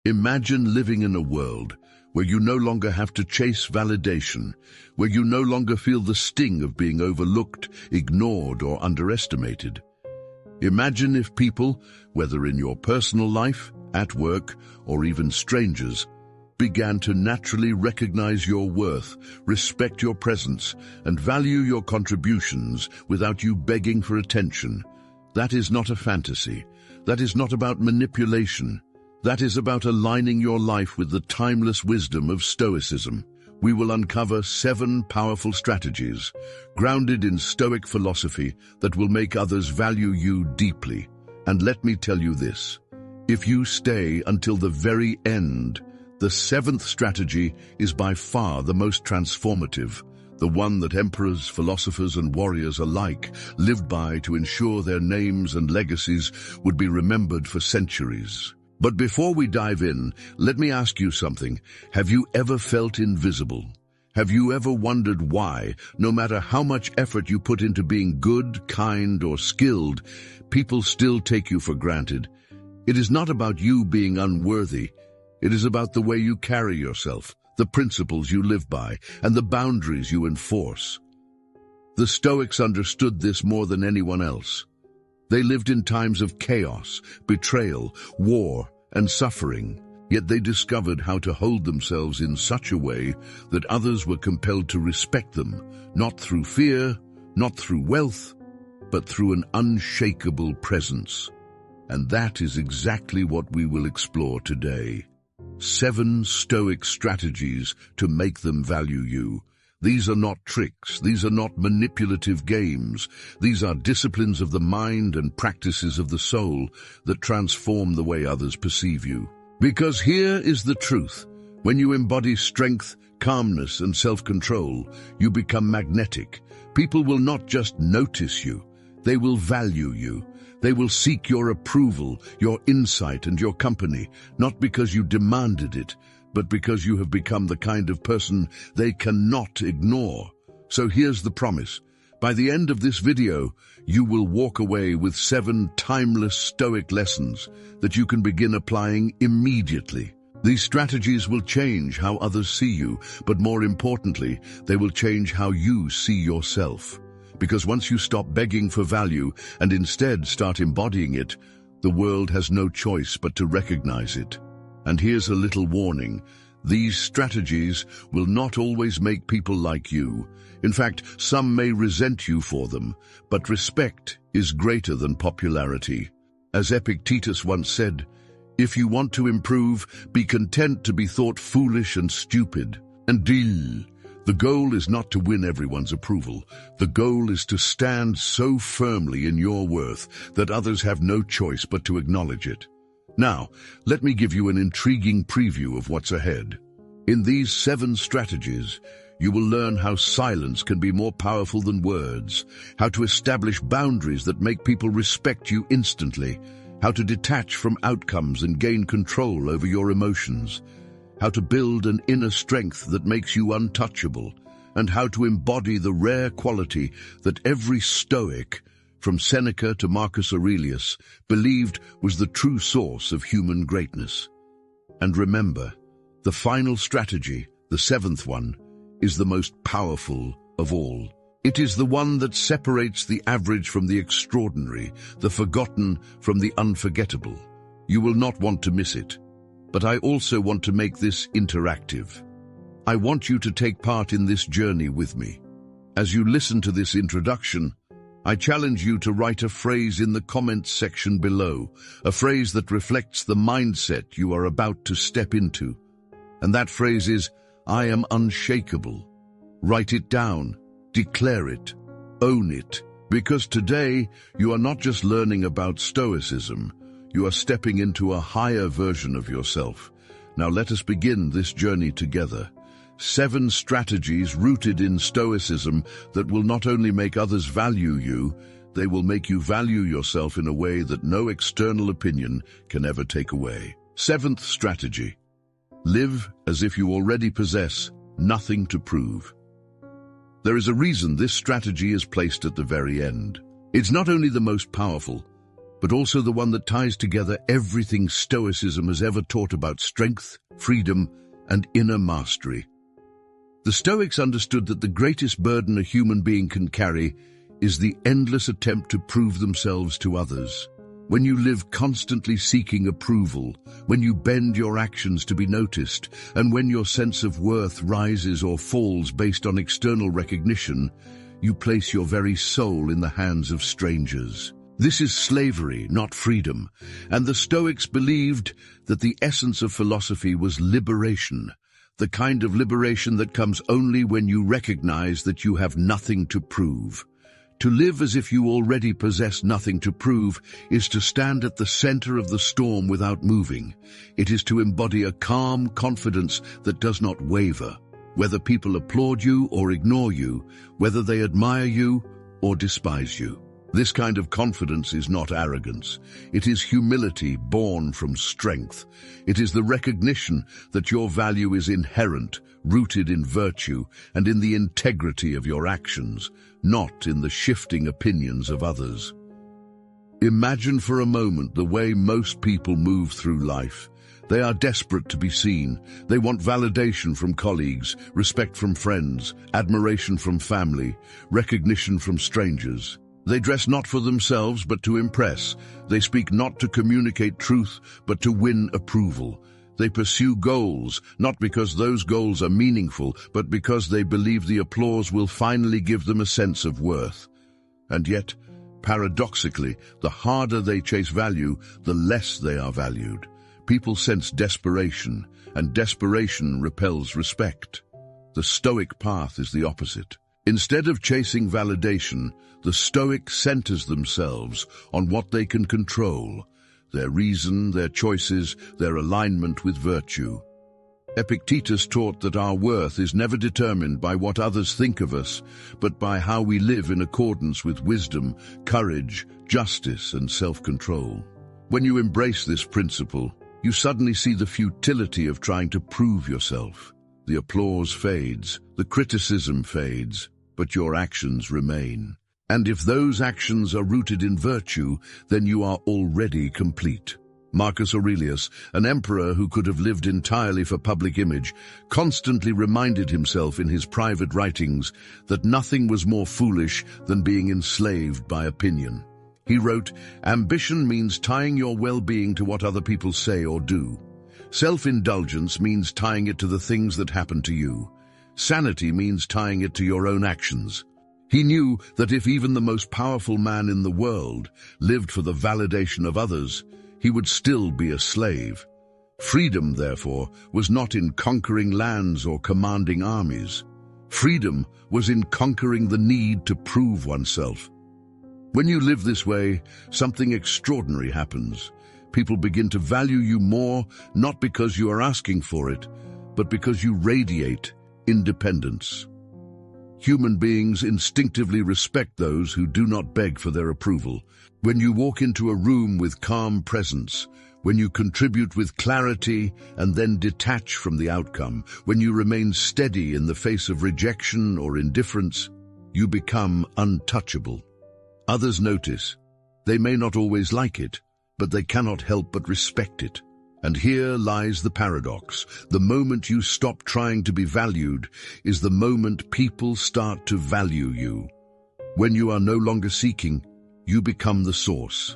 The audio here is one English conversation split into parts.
Imagine living in a world where you no longer have to chase validation, where you no longer feel the sting of being overlooked, ignored, or underestimated. Imagine if people, whether in your personal life, at work, or even strangers, began to naturally recognize your worth, respect your presence, and value your contributions without you begging for attention. That is not a fantasy. That is not about manipulation. That is about aligning your life with the timeless wisdom of Stoicism. We will uncover 7 powerful strategies, grounded in Stoic philosophy, that will make others value you deeply. And let me tell you this, if you stay until the very end, the 7th strategy is by far the most transformative, the one that emperors, philosophers, and warriors alike lived by to ensure their names and legacies would be remembered for centuries. But before we dive in, let me ask you something. Have you ever felt invisible? Have you ever wondered why, no matter how much effort you put into being good, kind, or skilled, people still take you for granted? It is not about you being unworthy. It is about the way you carry yourself, the principles you live by, and the boundaries you enforce. The Stoics understood this more than anyone else. They lived in times of chaos, betrayal, war, and suffering, yet they discovered how to hold themselves in such a way that others were compelled to respect them, not through fear, not through wealth, but through an unshakable presence. And that is exactly what we will explore today. 7 Stoic strategies to make them value you. These are not tricks, these are not manipulative games. These are disciplines of the mind and practices of the soul that transform the way others perceive you. Because here is the truth. When you embody strength, calmness, and self-control, you become magnetic. People will not just notice you, they will value you. They will seek your approval, your insight, and your company, not because you demanded it, but because you have become the kind of person they cannot ignore. So here's the promise. By the end of this video, you will walk away with 7 timeless Stoic lessons that you can begin applying immediately. These strategies will change how others see you, but more importantly, they will change how you see yourself. Because once you stop begging for value and instead start embodying it, the world has no choice but to recognize it. And here's a little warning. These strategies will not always make people like you. In fact, some may resent you for them, but respect is greater than popularity. As Epictetus once said, if you want to improve, be content to be thought foolish and stupid. And the goal is not to win everyone's approval. The goal is to stand so firmly in your worth that others have no choice but to acknowledge it. Now, let me give you an intriguing preview of what's ahead. In these 7 strategies, you will learn how silence can be more powerful than words, how to establish boundaries that make people respect you instantly, how to detach from outcomes and gain control over your emotions, how to build an inner strength that makes you untouchable, and how to embody the rare quality that every Stoic, from Seneca to Marcus Aurelius, believed was the true source of human greatness. And remember, the final strategy, the 7th one, is the most powerful of all. It is the one that separates the average from the extraordinary, the forgotten from the unforgettable. You will not want to miss it. But I also want to make this interactive. I want you to take part in this journey with me. As you listen to this introduction, I challenge you to write a phrase in the comments section below, a phrase that reflects the mindset you are about to step into. And that phrase is, I am unshakable. Write it down, declare it, own it, because today you are not just learning about Stoicism, you are stepping into a higher version of yourself. Now let us begin this journey together. 7 strategies rooted in Stoicism that will not only make others value you, they will make you value yourself in a way that no external opinion can ever take away. 7th strategy. Live as if you already possess nothing to prove. There is a reason this strategy is placed at the very end. It's not only the most powerful, but also the one that ties together everything Stoicism has ever taught about strength, freedom, and inner mastery. The Stoics understood that the greatest burden a human being can carry is the endless attempt to prove themselves to others. When you live constantly seeking approval, when you bend your actions to be noticed, and when your sense of worth rises or falls based on external recognition, you place your very soul in the hands of strangers. This is slavery, not freedom, and the Stoics believed that the essence of philosophy was liberation, the kind of liberation that comes only when you recognize that you have nothing to prove. To live as if you already possess nothing to prove is to stand at the center of the storm without moving. It is to embody a calm confidence that does not waver, whether people applaud you or ignore you, whether they admire you or despise you. This kind of confidence is not arrogance. It is humility born from strength. It is the recognition that your value is inherent, rooted in virtue and in the integrity of your actions, not in the shifting opinions of others. Imagine for a moment the way most people move through life. They are desperate to be seen. They want validation from colleagues, respect from friends, admiration from family, recognition from strangers. They dress not for themselves but to impress. They speak not to communicate truth but to win approval. They pursue goals, not because those goals are meaningful, but because they believe the applause will finally give them a sense of worth. And yet, paradoxically, the harder they chase value, the less they are valued. People sense desperation, and desperation repels respect. The Stoic path is the opposite. Instead of chasing validation, the Stoic centers themselves on what they can control: their reason, their choices, their alignment with virtue. Epictetus taught that our worth is never determined by what others think of us, but by how we live in accordance with wisdom, courage, justice, and self-control. When you embrace this principle, you suddenly see the futility of trying to prove yourself. The applause fades, the criticism fades, but your actions remain. And if those actions are rooted in virtue, then you are already complete. Marcus Aurelius, an emperor who could have lived entirely for public image, constantly reminded himself in his private writings that nothing was more foolish than being enslaved by opinion. He wrote, "Ambition means tying your well-being to what other people say or do. Self-indulgence means tying it to the things that happen to you. Sanity means tying it to your own actions." He knew that if even the most powerful man in the world lived for the validation of others, he would still be a slave. Freedom, therefore, was not in conquering lands or commanding armies. Freedom was in conquering the need to prove oneself. When you live this way, something extraordinary happens. People begin to value you more, not because you are asking for it, but because you radiate independence. Human beings instinctively respect those who do not beg for their approval. When you walk into a room with calm presence, when you contribute with clarity and then detach from the outcome, when you remain steady in the face of rejection or indifference, you become untouchable. Others notice. They may not always like it, but they cannot help but respect it. And here lies the paradox. The moment you stop trying to be valued is the moment people start to value you. When you are no longer seeking, you become the source.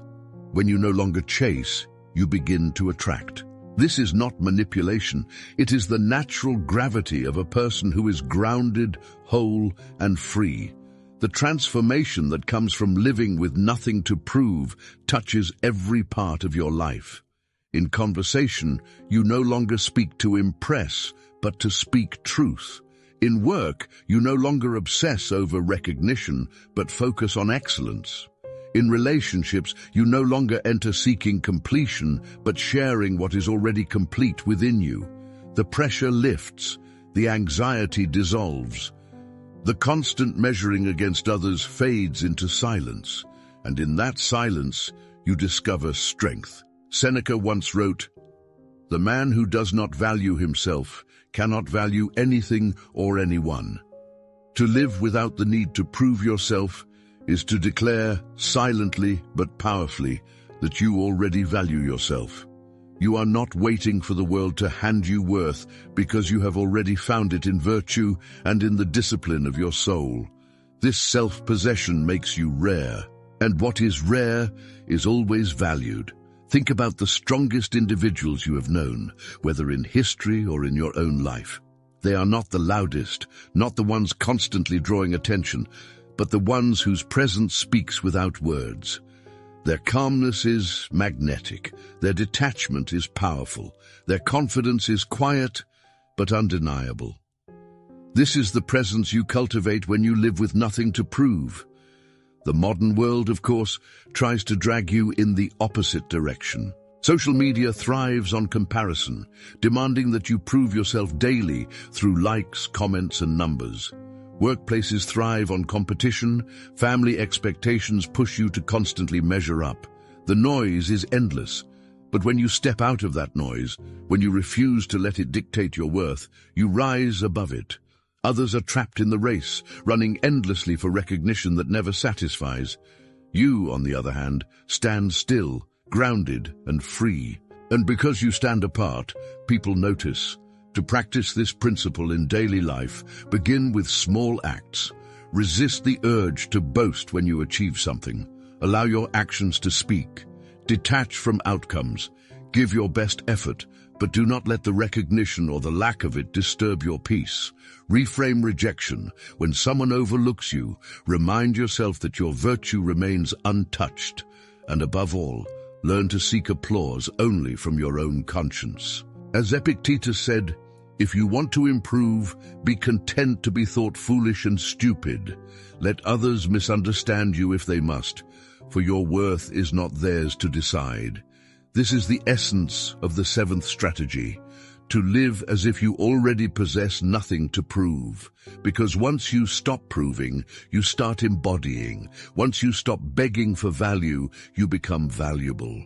When you no longer chase, you begin to attract. This is not manipulation. It is the natural gravity of a person who is grounded, whole, and free. The transformation that comes from living with nothing to prove touches every part of your life. In conversation, you no longer speak to impress, but to speak truth. In work, you no longer obsess over recognition, but focus on excellence. In relationships, you no longer enter seeking completion, but sharing what is already complete within you. The pressure lifts, the anxiety dissolves. The constant measuring against others fades into silence, and in that silence, you discover strength. Seneca once wrote, "The man who does not value himself cannot value anything or anyone." To live without the need to prove yourself is to declare silently but powerfully, that you already value yourself. You are not waiting for the world to hand you worth because you have already found it in virtue and in the discipline of your soul. This self-possession makes you rare, and what is rare is always valued. Think about the strongest individuals you have known, whether in history or in your own life. They are not the loudest, not the ones constantly drawing attention, but the ones whose presence speaks without words. Their calmness is magnetic, their detachment is powerful, their confidence is quiet but undeniable. This is the presence you cultivate when you live with nothing to prove. The modern world, of course, tries to drag you in the opposite direction. Social media thrives on comparison, demanding that you prove yourself daily through likes, comments, and numbers. Workplaces thrive on competition, family expectations push you to constantly measure up. The noise is endless, but when you step out of that noise, when you refuse to let it dictate your worth, you rise above it. Others are trapped in the race, running endlessly for recognition that never satisfies. You, on the other hand, stand still, grounded and free. And because you stand apart, people notice. To practice this principle in daily life, begin with small acts. Resist the urge to boast when you achieve something. Allow your actions to speak. Detach from outcomes. Give your best effort, but do not let the recognition or the lack of it disturb your peace. Reframe rejection. When someone overlooks you, remind yourself that your virtue remains untouched. And above all, learn to seek applause only from your own conscience. As Epictetus said, "If you want to improve, be content to be thought foolish and stupid. Let others misunderstand you if they must, for your worth is not theirs to decide." This is the essence of the seventh strategy, to live as if you already possess nothing to prove. Because once you stop proving, you start embodying. Once you stop begging for value, you become valuable.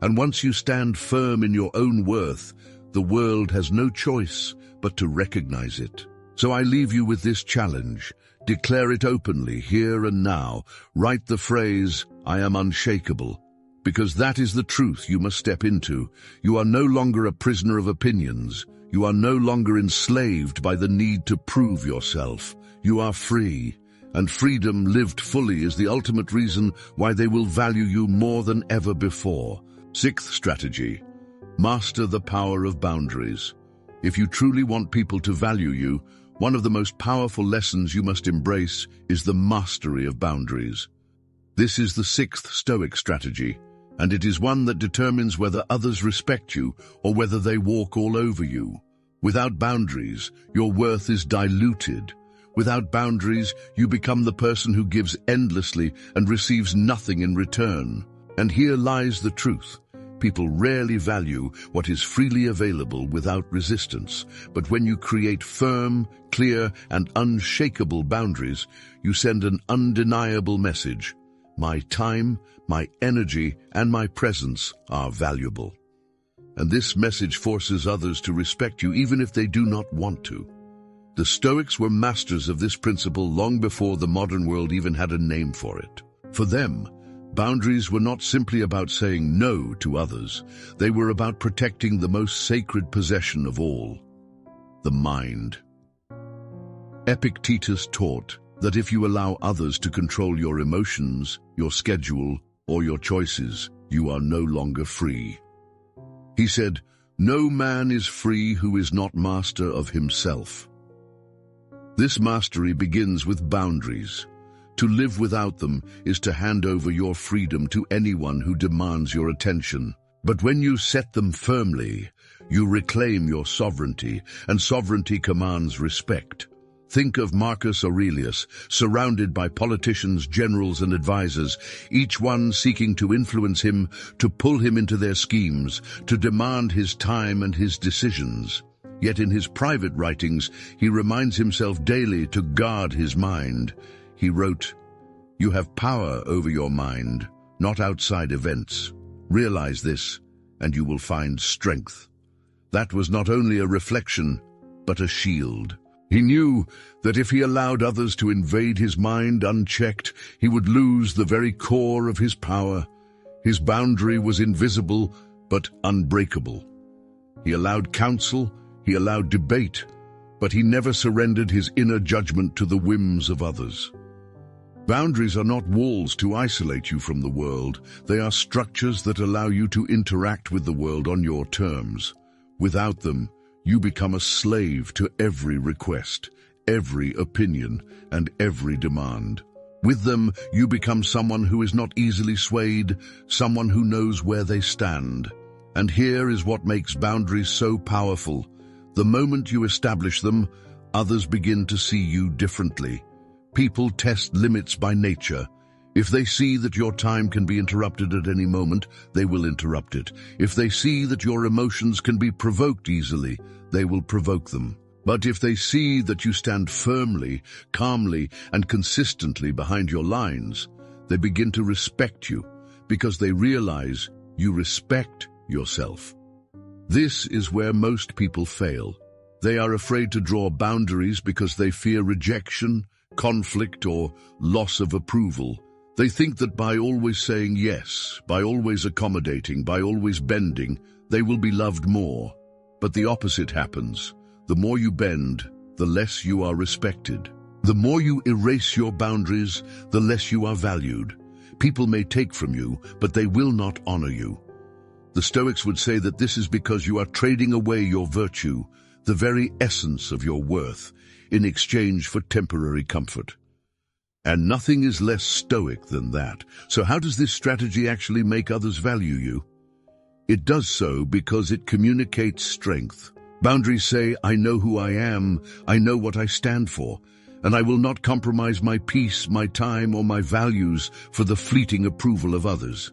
And once you stand firm in your own worth, the world has no choice but to recognize it. So I leave you with this challenge. Declare it openly, here and now. Write the phrase, "I am unshakable," because that is the truth you must step into. You are no longer a prisoner of opinions. You are no longer enslaved by the need to prove yourself. You are free, and freedom lived fully is the ultimate reason why they will value you more than ever before. Sixth strategy. Master the power of boundaries. If you truly want people to value you, one of the most powerful lessons you must embrace is the mastery of boundaries. This is the sixth Stoic strategy, and it is one that determines whether others respect you or whether they walk all over you. Without boundaries, your worth is diluted. Without boundaries, you become the person who gives endlessly and receives nothing in return. And here lies the truth. People rarely value what is freely available without resistance, but when you create firm, clear, and unshakable boundaries, you send an undeniable message. My time, my energy, and my presence are valuable. And this message forces others to respect you even if they do not want to. The Stoics were masters of this principle long before the modern world even had a name for it. For them, boundaries were not simply about saying no to others. They were about protecting the most sacred possession of all, the mind. Epictetus taught that if you allow others to control your emotions, your schedule, or your choices, you are no longer free. He said, "No man is free who is not master of himself." This mastery begins with boundaries. To live without them is to hand over your freedom to anyone who demands your attention. But when you set them firmly, you reclaim your sovereignty, and sovereignty commands respect. Think of Marcus Aurelius, surrounded by politicians, generals, and advisors, each one seeking to influence him, to pull him into their schemes, to demand his time and his decisions. Yet in his private writings, he reminds himself daily to guard his mind. He wrote, "You have power over your mind, not outside events. Realize this, and you will find strength." That was not only a reflection, but a shield. He knew that if he allowed others to invade his mind unchecked, he would lose the very core of his power. His boundary was invisible but unbreakable. He allowed counsel, he allowed debate, but he never surrendered his inner judgment to the whims of others. Boundaries are not walls to isolate you from the world. They are structures that allow you to interact with the world on your terms. Without them, you become a slave to every request, every opinion, and every demand. With them, you become someone who is not easily swayed, someone who knows where they stand. And here is what makes boundaries so powerful. The moment you establish them, others begin to see you differently. People test limits by nature. If they see that your time can be interrupted at any moment, they will interrupt it. If they see that your emotions can be provoked easily, they will provoke them. But if they see that you stand firmly, calmly, and consistently behind your lines, they begin to respect you because they realize you respect yourself. This is where most people fail. They are afraid to draw boundaries because they fear rejection, conflict, or loss of approval. They think that by always saying yes, by always accommodating, by always bending, they will be loved more. But the opposite happens. The more you bend, the less you are respected. The more you erase your boundaries, the less you are valued. People may take from you, but they will not honor you. The Stoics would say that this is because you are trading away your virtue, the very essence of your worth, in exchange for temporary comfort. And nothing is less stoic than that. So how does this strategy actually make others value you? It does so because it communicates strength. Boundaries say, I know who I am, I know what I stand for, and I will not compromise my peace, my time, or my values for the fleeting approval of others.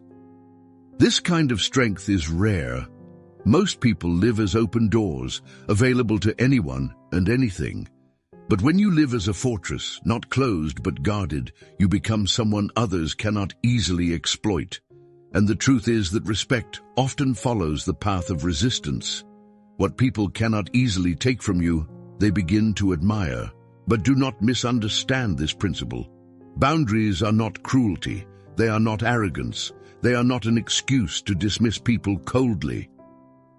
This kind of strength is rare. Most people live as open doors, available to anyone and anything. But when you live as a fortress, not closed but guarded, you become someone others cannot easily exploit. And the truth is that respect often follows the path of resistance. What people cannot easily take from you, they begin to admire. But do not misunderstand this principle. Boundaries are not cruelty. They are not arrogance. They are not an excuse to dismiss people coldly.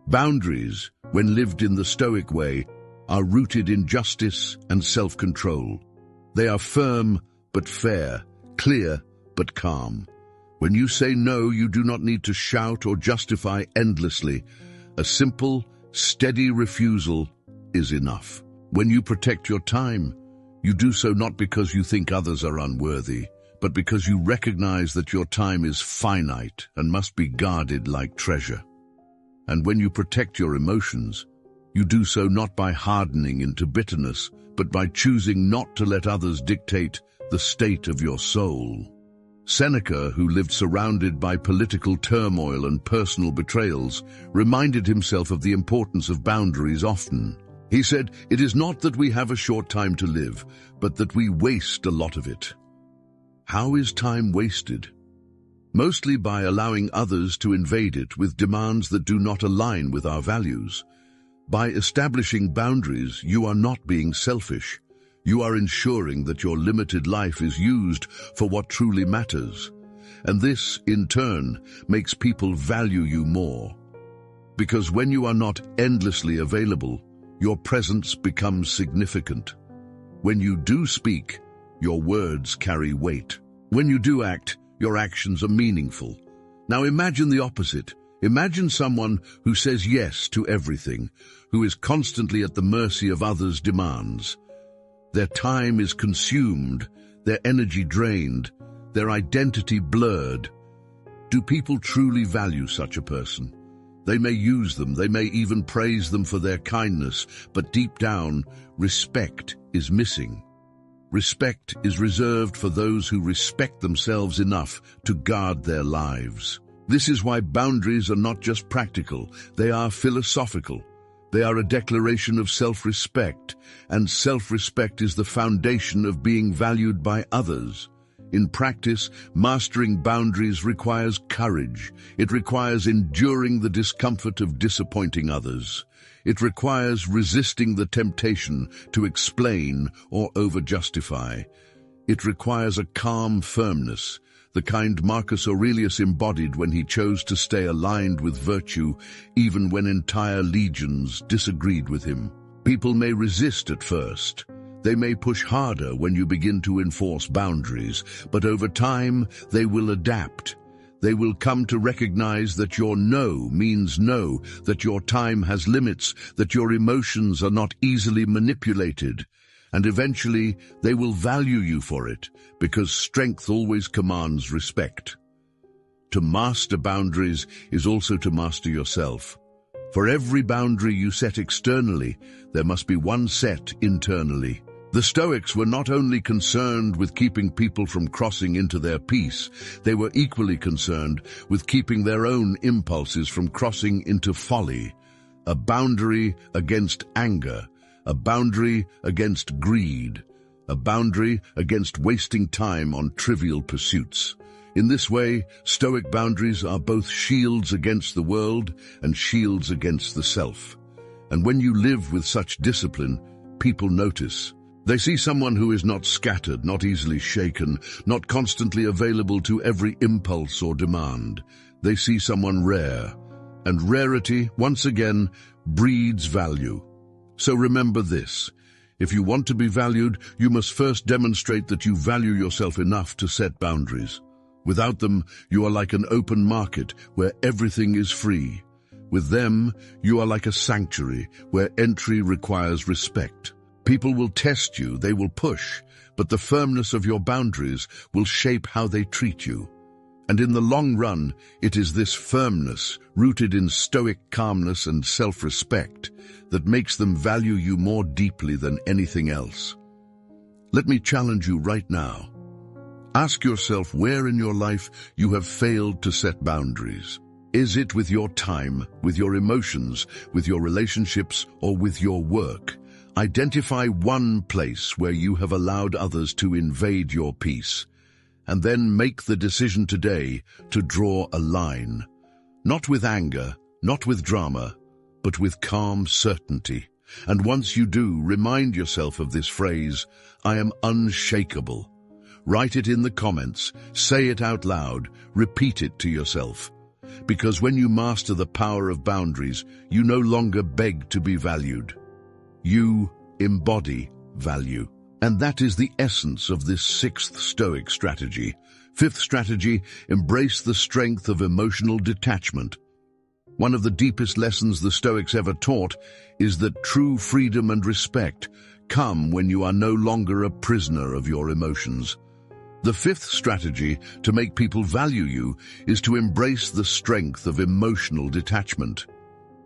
Boundaries, when lived in the Stoic way, are rooted in justice and self-control. They are firm but fair, clear but calm. When you say no, you do not need to shout or justify endlessly. A simple, steady refusal is enough. When you protect your time, you do so not because you think others are unworthy, but because you recognize that your time is finite and must be guarded like treasure. And when you protect your emotions, you do so not by hardening into bitterness, but by choosing not to let others dictate the state of your soul. Seneca, who lived surrounded by political turmoil and personal betrayals, reminded himself of the importance of boundaries often. He said, "It is not that we have a short time to live, but that we waste a lot of it." How is time wasted? Mostly by allowing others to invade it with demands that do not align with our values. By establishing boundaries, you are not being selfish. You are ensuring that your limited life is used for what truly matters. And this, in turn, makes people value you more. Because when you are not endlessly available, your presence becomes significant. When you do speak, your words carry weight. When you do act, your actions are meaningful. Now imagine the opposite. Imagine someone who says yes to everything, who is constantly at the mercy of others' demands. Their time is consumed, their energy drained, their identity blurred. Do people truly value such a person? They may use them, they may even praise them for their kindness, but deep down, respect is missing. Respect is reserved for those who respect themselves enough to guard their lives. This is why boundaries are not just practical, they are philosophical. They are a declaration of self-respect, and self-respect is the foundation of being valued by others. In practice, mastering boundaries requires courage. It requires enduring the discomfort of disappointing others. It requires resisting the temptation to explain or over-justify. It requires a calm firmness the kind Marcus Aurelius embodied when he chose to stay aligned with virtue even when entire legions disagreed with him. People may resist at first. They may push harder when you begin to enforce boundaries, but over time they will adapt. They will come to recognize that your no means no, that your time has limits, that your emotions are not easily manipulated. And eventually they will value you for it, because strength always commands respect. To master boundaries is also to master yourself. For every boundary you set externally, there must be one set internally. The Stoics were not only concerned with keeping people from crossing into their peace, they were equally concerned with keeping their own impulses from crossing into folly, a boundary against anger, a boundary against greed, a boundary against wasting time on trivial pursuits. In this way, Stoic boundaries are both shields against the world and shields against the self. And when you live with such discipline, people notice. They see someone who is not scattered, not easily shaken, not constantly available to every impulse or demand. They see someone rare, and rarity, once again, breeds value. So remember this: if you want to be valued, you must first demonstrate that you value yourself enough to set boundaries. Without them, you are like an open market where everything is free. With them, you are like a sanctuary where entry requires respect. People will test you, they will push, but the firmness of your boundaries will shape how they treat you. And in the long run, it is this firmness, rooted in Stoic calmness and self-respect, that makes them value you more deeply than anything else. Let me challenge you right now. Ask yourself where in your life you have failed to set boundaries. Is it with your time, with your emotions, with your relationships, or with your work? Identify one place where you have allowed others to invade your peace, and then make the decision today to draw a line. Not with anger, not with drama, but with calm certainty. And once you do, remind yourself of this phrase, I am unshakable. Write it in the comments, say it out loud, repeat it to yourself. Because when you master the power of boundaries, you no longer beg to be valued. You embody value. And that is the essence of this sixth Stoic strategy. Fifth strategy, embrace the strength of emotional detachment. One of the deepest lessons the Stoics ever taught is that true freedom and respect come when you are no longer a prisoner of your emotions. The fifth strategy to make people value you is to embrace the strength of emotional detachment.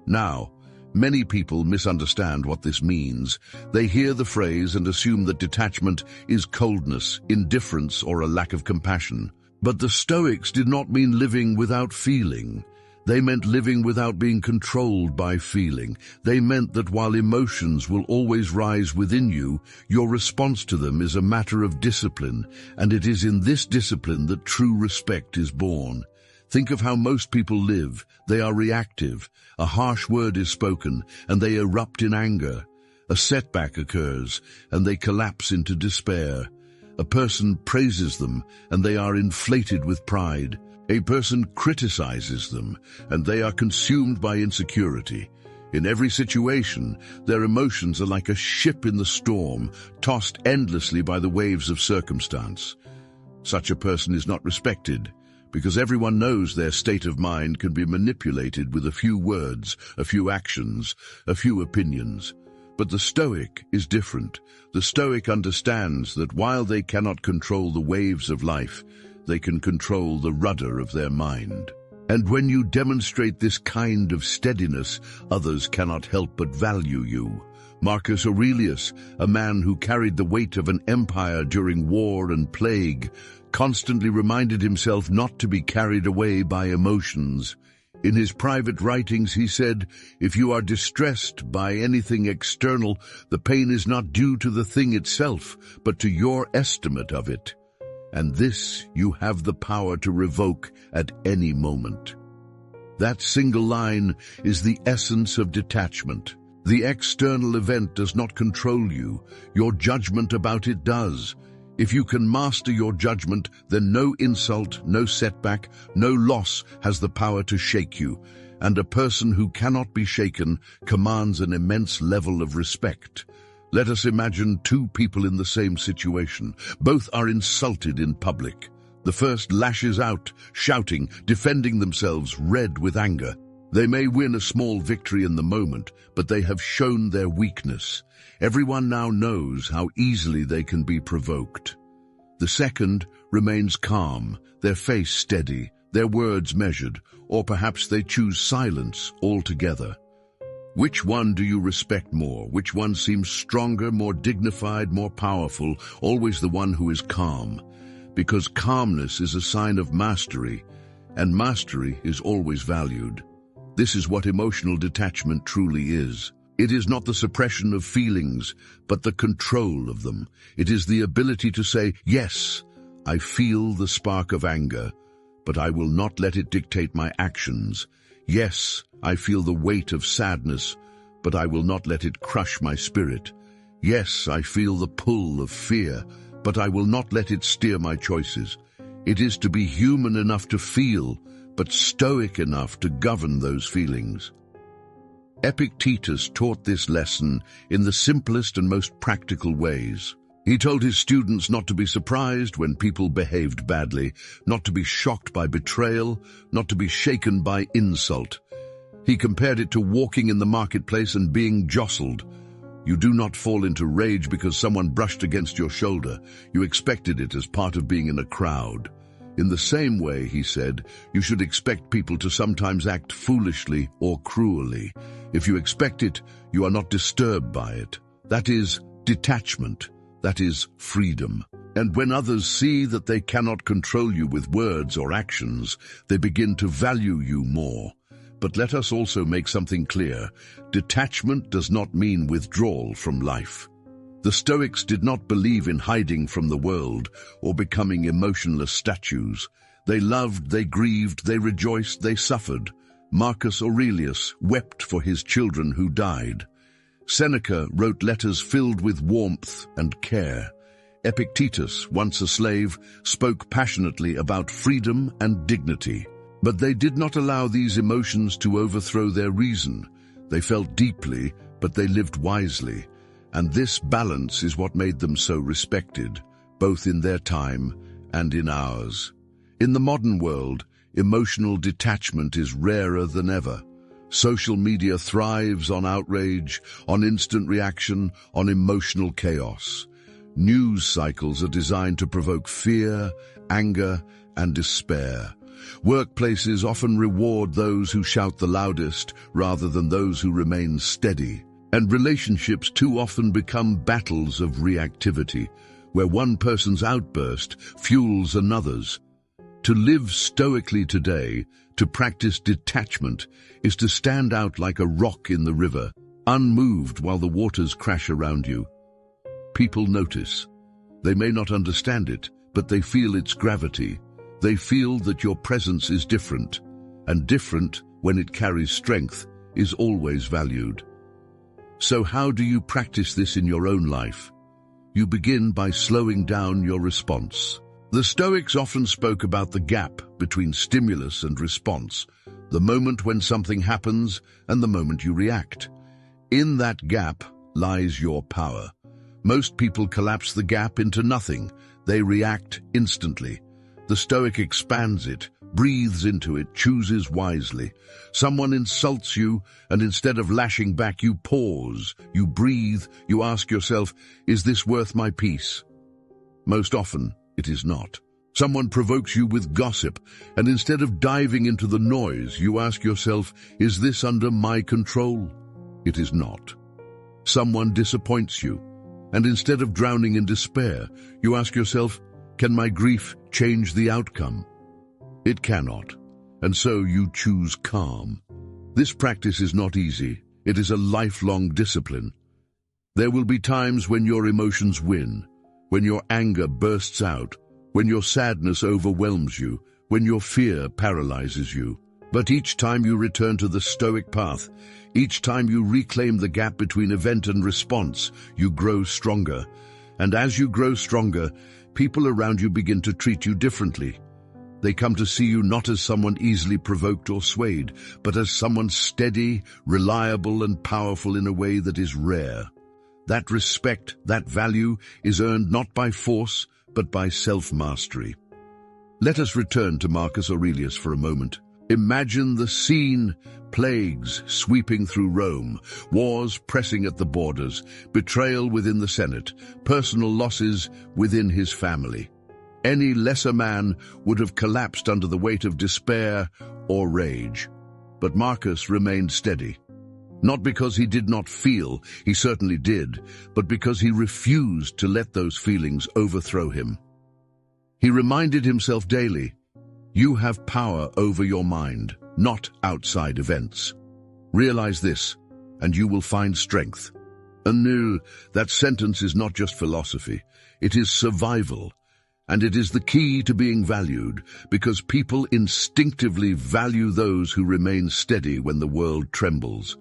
Now, many people misunderstand what this means. They hear the phrase and assume that detachment is coldness, indifference, or a lack of compassion. But the Stoics did not mean living without feeling. They meant living without being controlled by feeling. They meant that while emotions will always rise within you, your response to them is a matter of discipline, and it is in this discipline that true respect is born. Think of how most people live. They are reactive. A harsh word is spoken, and they erupt in anger. A setback occurs, and they collapse into despair. A person praises them, and they are inflated with pride. A person criticizes them, and they are consumed by insecurity. In every situation, their emotions are like a ship in the storm, tossed endlessly by the waves of circumstance. Such a person is not respected, because everyone knows their state of mind can be manipulated with a few words, a few actions, a few opinions. But the Stoic is different. The Stoic understands that while they cannot control the waves of life, they can control the rudder of their mind. And when you demonstrate this kind of steadiness, others cannot help but value you. Marcus Aurelius, a man who carried the weight of an empire during war and plague, constantly reminded himself not to be carried away by emotions. In his private writings he said, "If you are distressed by anything external, the pain is not due to the thing itself, but to your estimate of it. And this you have the power to revoke at any moment." That single line is the essence of detachment. The external event does not control you. Your judgment about it does. If you can master your judgment, then no insult, no setback, no loss has the power to shake you, and a person who cannot be shaken commands an immense level of respect. Let us imagine two people in the same situation. Both are insulted in public. The first lashes out, shouting, defending themselves, red with anger. They may win a small victory in the moment, but they have shown their weakness. Everyone now knows how easily they can be provoked. The second remains calm, their face steady, their words measured, or perhaps they choose silence altogether. Which one do you respect more? Which one seems stronger, more dignified, more powerful? Always the one who is calm, because calmness is a sign of mastery, and mastery is always valued. This is what emotional detachment truly is. It is not the suppression of feelings, but the control of them. It is the ability to say, yes, I feel the spark of anger, but I will not let it dictate my actions. Yes, I feel the weight of sadness, but I will not let it crush my spirit. Yes, I feel the pull of fear, but I will not let it steer my choices. It is to be human enough to feel, but stoic enough to govern those feelings. Epictetus taught this lesson in the simplest and most practical ways. He told his students not to be surprised when people behaved badly, not to be shocked by betrayal, not to be shaken by insult. He compared it to walking in the marketplace and being jostled. You do not fall into rage because someone brushed against your shoulder. You expected it as part of being in a crowd. In the same way, he said, you should expect people to sometimes act foolishly or cruelly. If you expect it, you are not disturbed by it. That is detachment. That is freedom. And when others see that they cannot control you with words or actions, they begin to value you more. But let us also make something clear. Detachment does not mean withdrawal from life. The Stoics did not believe in hiding from the world or becoming emotionless statues. They loved, they grieved, they rejoiced, they suffered. Marcus Aurelius wept for his children who died. Seneca wrote letters filled with warmth and care. Epictetus, once a slave, spoke passionately about freedom and dignity. But they did not allow these emotions to overthrow their reason. They felt deeply, but they lived wisely. And this balance is what made them so respected, both in their time and in ours. In the modern world, emotional detachment is rarer than ever. Social media thrives on outrage, on instant reaction, on emotional chaos. News cycles are designed to provoke fear, anger, and despair. Workplaces often reward those who shout the loudest rather than those who remain steady. And relationships too often become battles of reactivity, where one person's outburst fuels another's. To live stoically today, to practice detachment, is to stand out like a rock in the river, unmoved while the waters crash around you. People notice. They may not understand it, but they feel its gravity. They feel that your presence is different, and different, when it carries strength, is always valued. So how do you practice this in your own life? You begin by slowing down your response. The Stoics often spoke about the gap between stimulus and response, the moment when something happens and the moment you react. In that gap lies your power. Most people collapse the gap into nothing. They react instantly. The Stoic expands it, breathes into it, chooses wisely. Someone insults you, and instead of lashing back, you pause, you breathe, you ask yourself, is this worth my peace? Most often, it is not. Someone provokes you with gossip, and instead of diving into the noise, you ask yourself, is this under my control? It is not. Someone disappoints you, and instead of drowning in despair, you ask yourself, can my grief change the outcome? It cannot, and so you choose calm. This practice is not easy. It is a lifelong discipline. There will be times when your emotions win, when your anger bursts out, when your sadness overwhelms you, when your fear paralyzes you. But each time you return to the Stoic path, each time you reclaim the gap between event and response, you grow stronger. And as you grow stronger, people around you begin to treat you differently. They come to see you not as someone easily provoked or swayed, but as someone steady, reliable, and powerful in a way that is rare. That respect, that value, is earned not by force, but by self-mastery. Let us return to Marcus Aurelius for a moment. Imagine the scene: plagues sweeping through Rome, wars pressing at the borders, betrayal within the Senate, personal losses within his family. Any lesser man would have collapsed under the weight of despair or rage. But Marcus remained steady. Not because he did not feel, he certainly did, but because he refused to let those feelings overthrow him. He reminded himself daily, "You have power over your mind, not outside events. Realize this, and you will find strength." Anew, that sentence is not just philosophy, it is survival. And it is the key to being valued, because people instinctively value those who remain steady when the world trembles.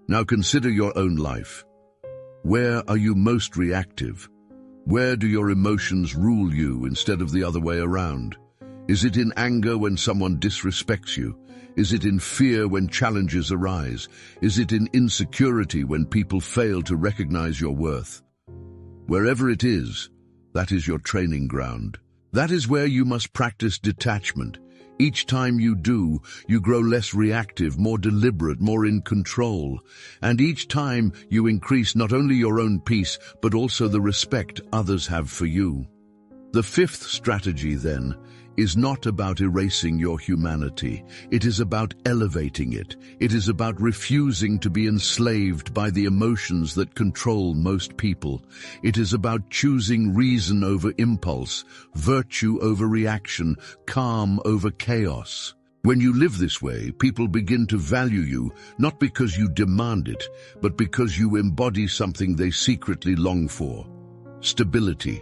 Now consider your own life. Where are you most reactive? Where do your emotions rule you instead of the other way around? Is it in anger when someone disrespects you? Is it in fear when challenges arise? Is it in insecurity when people fail to recognize your worth? Wherever it is, that is your training ground. That is where you must practice detachment. Each time you do, you grow less reactive, more deliberate, more in control. And each time you increase not only your own peace, but also the respect others have for you. The fifth strategy, then, is not about erasing your humanity. It is about elevating it. It is about refusing to be enslaved by the emotions that control most people. It is about choosing reason over impulse, virtue over reaction, calm over chaos. When you live this way, people begin to value you, not because you demand it, but because you embody something they secretly long for: stability.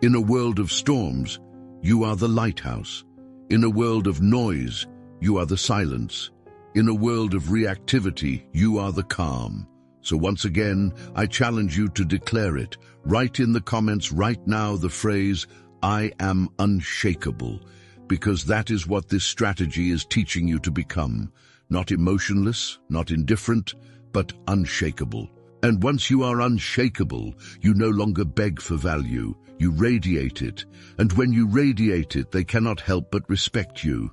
In a world of storms, you are the lighthouse. In a world of noise, you are the silence. In a world of reactivity, you are the calm. So once again, I challenge you to declare it. Write in the comments right now the phrase, "I am unshakable," because that is what this strategy is teaching you to become. Not emotionless, not indifferent, but unshakable. And once you are unshakable, you no longer beg for value. You radiate it, and when you radiate it, they cannot help but respect you.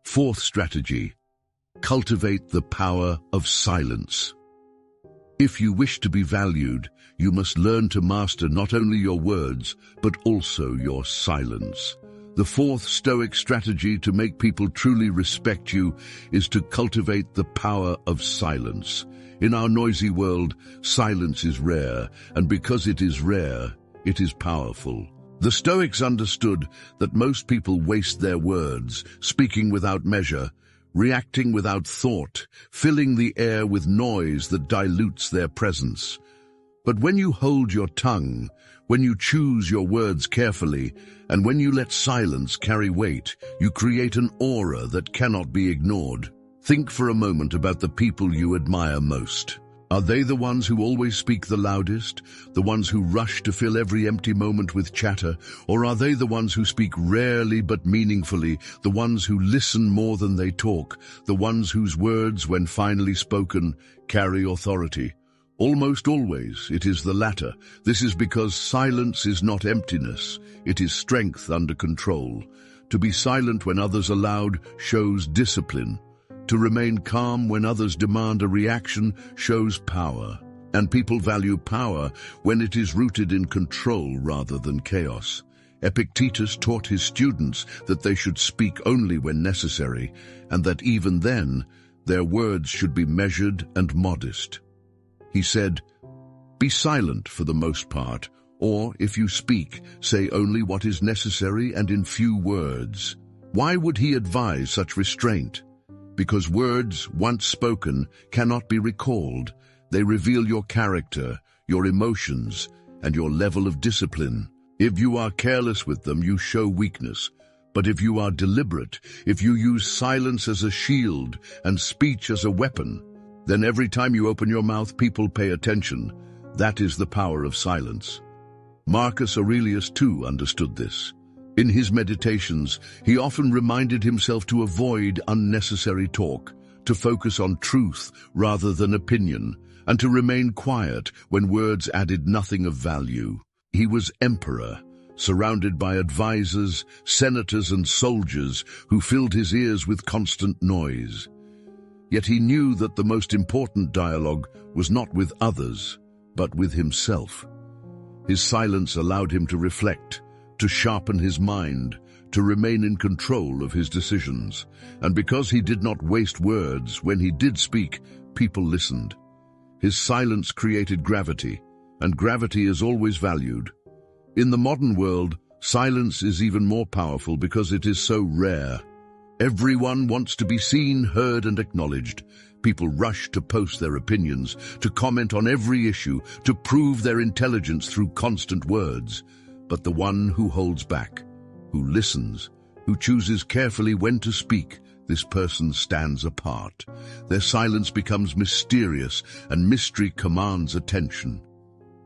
Fourth strategy: cultivate the power of silence. If you wish to be valued, you must learn to master not only your words, but also your silence. The fourth Stoic strategy to make people truly respect you is to cultivate the power of silence. In our noisy world, silence is rare, and because it is rare, it is powerful. The Stoics understood that most people waste their words, speaking without measure, reacting without thought, filling the air with noise that dilutes their presence. But when you hold your tongue, when you choose your words carefully, and when you let silence carry weight, you create an aura that cannot be ignored. Think for a moment about the people you admire most. Are they the ones who always speak the loudest, the ones who rush to fill every empty moment with chatter, or are they the ones who speak rarely but meaningfully, the ones who listen more than they talk, the ones whose words, when finally spoken, carry authority? Almost always it is the latter. This is because silence is not emptiness, it is strength under control. To be silent when others are loud shows discipline. To remain calm when others demand a reaction shows power. And people value power when it is rooted in control rather than chaos. Epictetus taught his students that they should speak only when necessary, and that even then, their words should be measured and modest. He said, "Be silent for the most part, or if you speak, say only what is necessary and in few words." Why would he advise such restraint? Because words, once spoken, cannot be recalled. They reveal your character, your emotions, and your level of discipline. If you are careless with them, you show weakness. But if you are deliberate, if you use silence as a shield and speech as a weapon, then every time you open your mouth, people pay attention. That is the power of silence. Marcus Aurelius too understood this. In his meditations, he often reminded himself to avoid unnecessary talk, to focus on truth rather than opinion, and to remain quiet when words added nothing of value. He was emperor, surrounded by advisors, senators, and soldiers who filled his ears with constant noise. Yet he knew that the most important dialogue was not with others, but with himself. His silence allowed him to reflect, to sharpen his mind, to remain in control of his decisions. And because he did not waste words, when he did speak, people listened. His silence created gravity, and gravity is always valued. In the modern world, silence is even more powerful because it is so rare. Everyone wants to be seen, heard, and acknowledged. People rush to post their opinions, to comment on every issue, to prove their intelligence through constant words. But the one who holds back, who listens, who chooses carefully when to speak, this person stands apart. Their silence becomes mysterious, and mystery commands attention.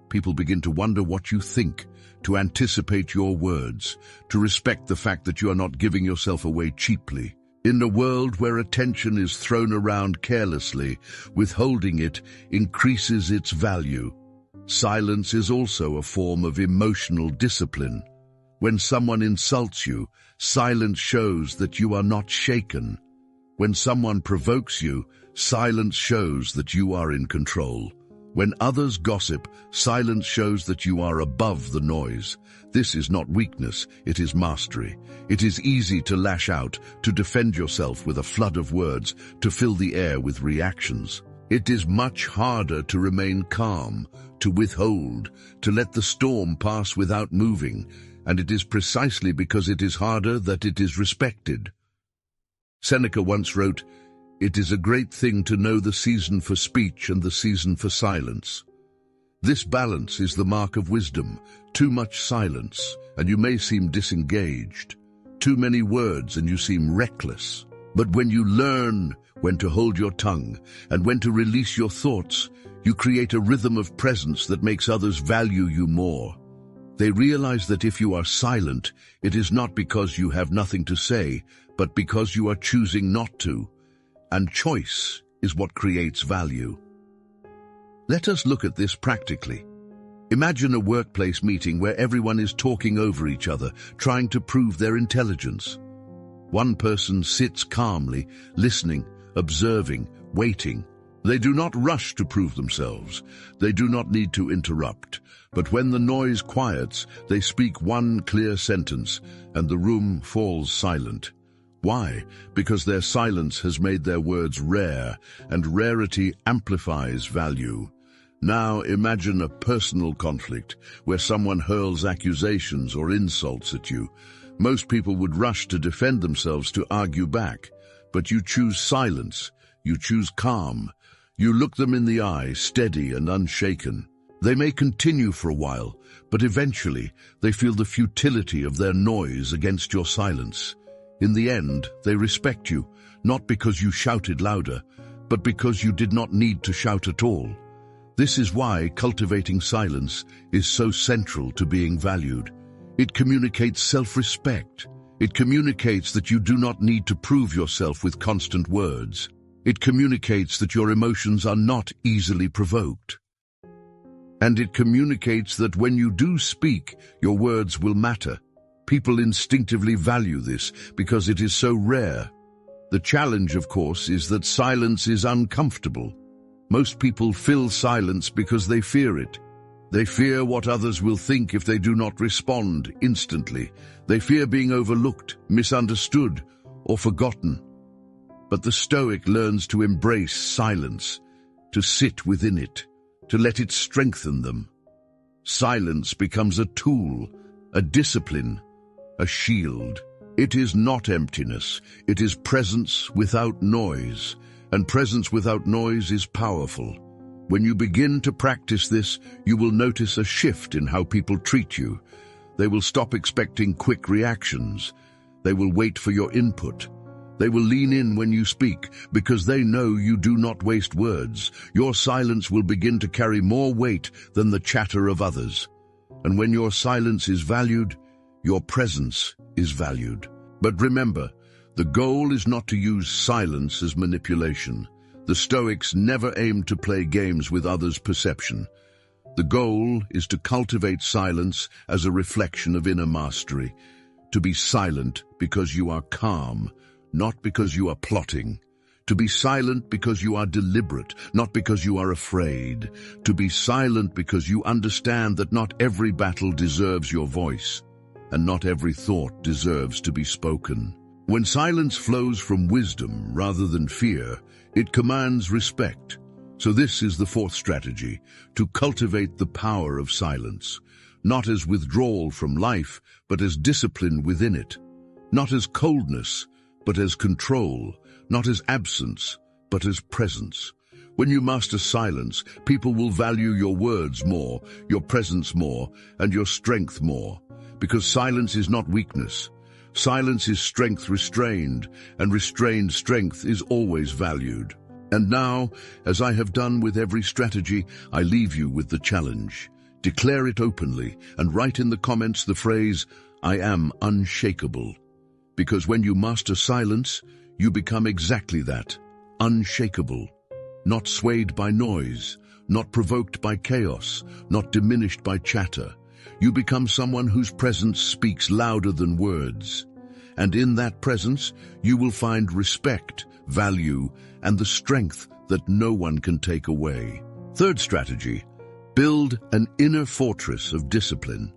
People begin to wonder what you think, to anticipate your words, to respect the fact that you are not giving yourself away cheaply. In a world where attention is thrown around carelessly, withholding it increases its value. Silence is also a form of emotional discipline. When someone insults you, silence shows that you are not shaken. When someone provokes you, silence shows that you are in control. When others gossip, silence shows that you are above the noise. This is not weakness, it is mastery. It is easy to lash out, to defend yourself with a flood of words, to fill the air with reactions. It is much harder to remain calm, to withhold, to let the storm pass without moving, and it is precisely because it is harder that it is respected. Seneca once wrote, "It is a great thing to know the season for speech and the season for silence." This balance is the mark of wisdom. Too much silence, and you may seem disengaged. Too many words, and you seem reckless. But when you learn when to hold your tongue and when to release your thoughts, you create a rhythm of presence that makes others value you more. They realize that if you are silent, it is not because you have nothing to say, but because you are choosing not to. And choice is what creates value. Let us look at this practically. Imagine a workplace meeting where everyone is talking over each other, trying to prove their intelligence. One person sits calmly, listening, observing, waiting. They do not rush to prove themselves. They do not need to interrupt. But when the noise quiets, they speak one clear sentence, and the room falls silent. Why? Because their silence has made their words rare, and rarity amplifies value. Now imagine a personal conflict where someone hurls accusations or insults at you. Most people would rush to defend themselves, to argue back. But you choose silence. You choose calm. You look them in the eye, steady and unshaken. They may continue for a while, but eventually they feel the futility of their noise against your silence. In the end, they respect you, not because you shouted louder, but because you did not need to shout at all. This is why cultivating silence is so central to being valued. It communicates self-respect. It communicates that you do not need to prove yourself with constant words. It communicates that your emotions are not easily provoked. And it communicates that when you do speak, your words will matter. People instinctively value this because it is so rare. The challenge, of course, is that silence is uncomfortable. Most people fill silence because they fear it. They fear what others will think if they do not respond instantly. They fear being overlooked, misunderstood, or forgotten. But the Stoic learns to embrace silence, to sit within it, to let it strengthen them. Silence becomes a tool, a discipline, a shield. It is not emptiness, it is presence without noise, and presence without noise is powerful. When you begin to practice this, you will notice a shift in how people treat you. They will stop expecting quick reactions. They will wait for your input. They will lean in when you speak because they know you do not waste words. Your silence will begin to carry more weight than the chatter of others. And when your silence is valued, your presence is valued. But remember, the goal is not to use silence as manipulation. The Stoics never aimed to play games with others' perception. The goal is to cultivate silence as a reflection of inner mastery, to be silent because you are calm, not because you are plotting. To be silent because you are deliberate, not because you are afraid. To be silent because you understand that not every battle deserves your voice, and not every thought deserves to be spoken. When silence flows from wisdom rather than fear, it commands respect. So this is the fourth strategy, to cultivate the power of silence, not as withdrawal from life, but as discipline within it, not as coldness, but as control, not as absence, but as presence. When you master silence, people will value your words more, your presence more, and your strength more, because silence is not weakness. Silence is strength restrained, and restrained strength is always valued. And now, as I have done with every strategy, I leave you with the challenge. Declare it openly, and write in the comments the phrase, "I am unshakable." Because when you master silence, you become exactly that, unshakable, not swayed by noise, not provoked by chaos, not diminished by chatter. You become someone whose presence speaks louder than words. And in that presence, you will find respect, value, and the strength that no one can take away. Third strategy, build an inner fortress of discipline.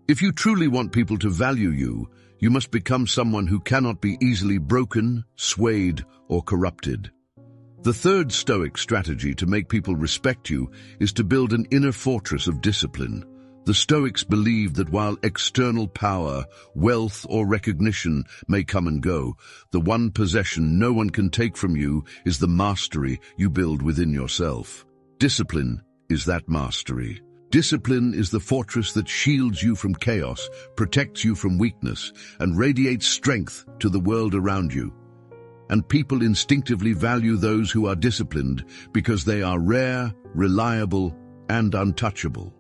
If you truly want people to value you, you must become someone who cannot be easily broken, swayed, or corrupted. The third Stoic strategy to make people respect you is to build an inner fortress of discipline. The Stoics believed that while external power, wealth, or recognition may come and go, the one possession no one can take from you is the mastery you build within yourself. Discipline is that mastery. Discipline is the fortress that shields you from chaos, protects you from weakness, and radiates strength to the world around you. And people instinctively value those who are disciplined because they are rare, reliable, and untouchable.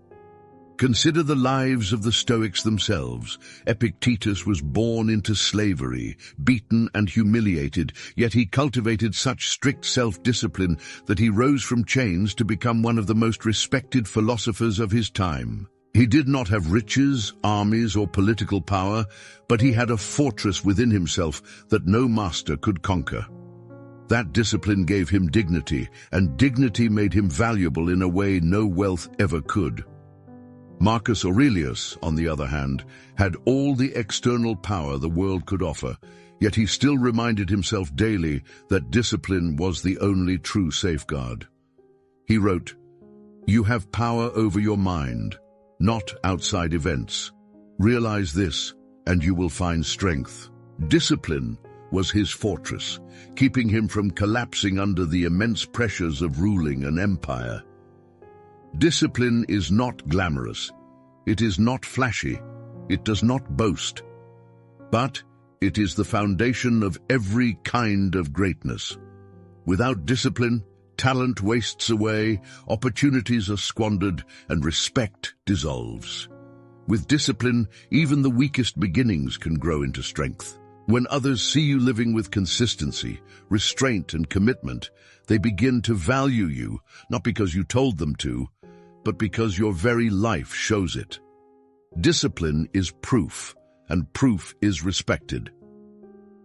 Consider the lives of the Stoics themselves. Epictetus was born into slavery, beaten and humiliated, yet he cultivated such strict self-discipline that he rose from chains to become one of the most respected philosophers of his time. He did not have riches, armies, or political power, but he had a fortress within himself that no master could conquer. That discipline gave him dignity, and dignity made him valuable in a way no wealth ever could. Marcus Aurelius, on the other hand, had all the external power the world could offer, yet he still reminded himself daily that discipline was the only true safeguard. He wrote, "You have power over your mind, not outside events. Realize this, and you will find strength." Discipline was his fortress, keeping him from collapsing under the immense pressures of ruling an empire. Discipline is not glamorous. It is not flashy. It does not boast. But it is the foundation of every kind of greatness. Without discipline, talent wastes away, opportunities are squandered, and respect dissolves. With discipline, even the weakest beginnings can grow into strength. When others see you living with consistency, restraint, and commitment, they begin to value you, not because you told them to, but because your very life shows it. Discipline is proof, and proof is respected.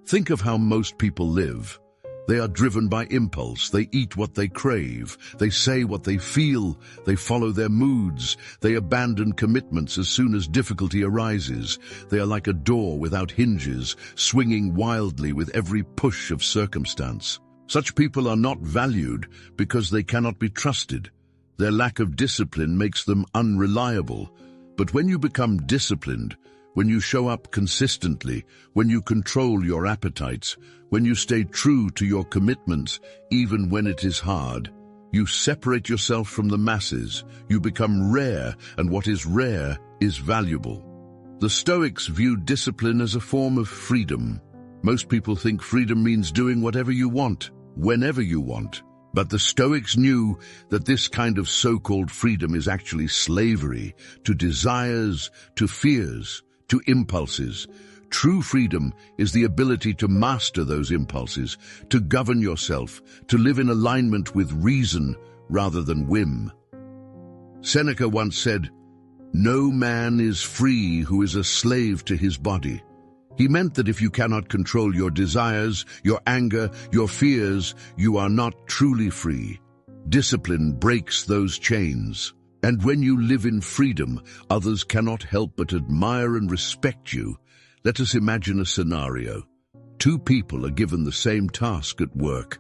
Think of how most people live. They are driven by impulse. They eat what they crave. They say what they feel. They follow their moods. They abandon commitments as soon as difficulty arises. They are like a door without hinges, swinging wildly with every push of circumstance. Such people are not valued because they cannot be trusted. Their lack of discipline makes them unreliable. But when you become disciplined, when you show up consistently, when you control your appetites, when you stay true to your commitments, even when it is hard, you separate yourself from the masses. You become rare, and what is rare is valuable. The Stoics viewed discipline as a form of freedom. Most people think freedom means doing whatever you want, whenever you want. But the Stoics knew that this kind of so-called freedom is actually slavery to desires, to fears, to impulses. True freedom is the ability to master those impulses, to govern yourself, to live in alignment with reason rather than whim. Seneca once said, "No man is free who is a slave to his body." He meant that if you cannot control your desires, your anger, your fears, you are not truly free. Discipline breaks those chains. And when you live in freedom, others cannot help but admire and respect you. Let us imagine a scenario. Two people are given the same task at work.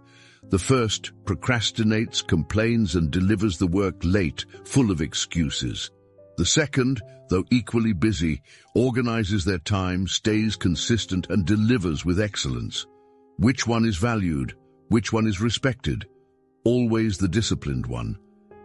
The first procrastinates, complains, and delivers the work late, full of excuses. The second, though equally busy, organizes their time, stays consistent, and delivers with excellence. Which one is valued? Which one is respected? Always the disciplined one.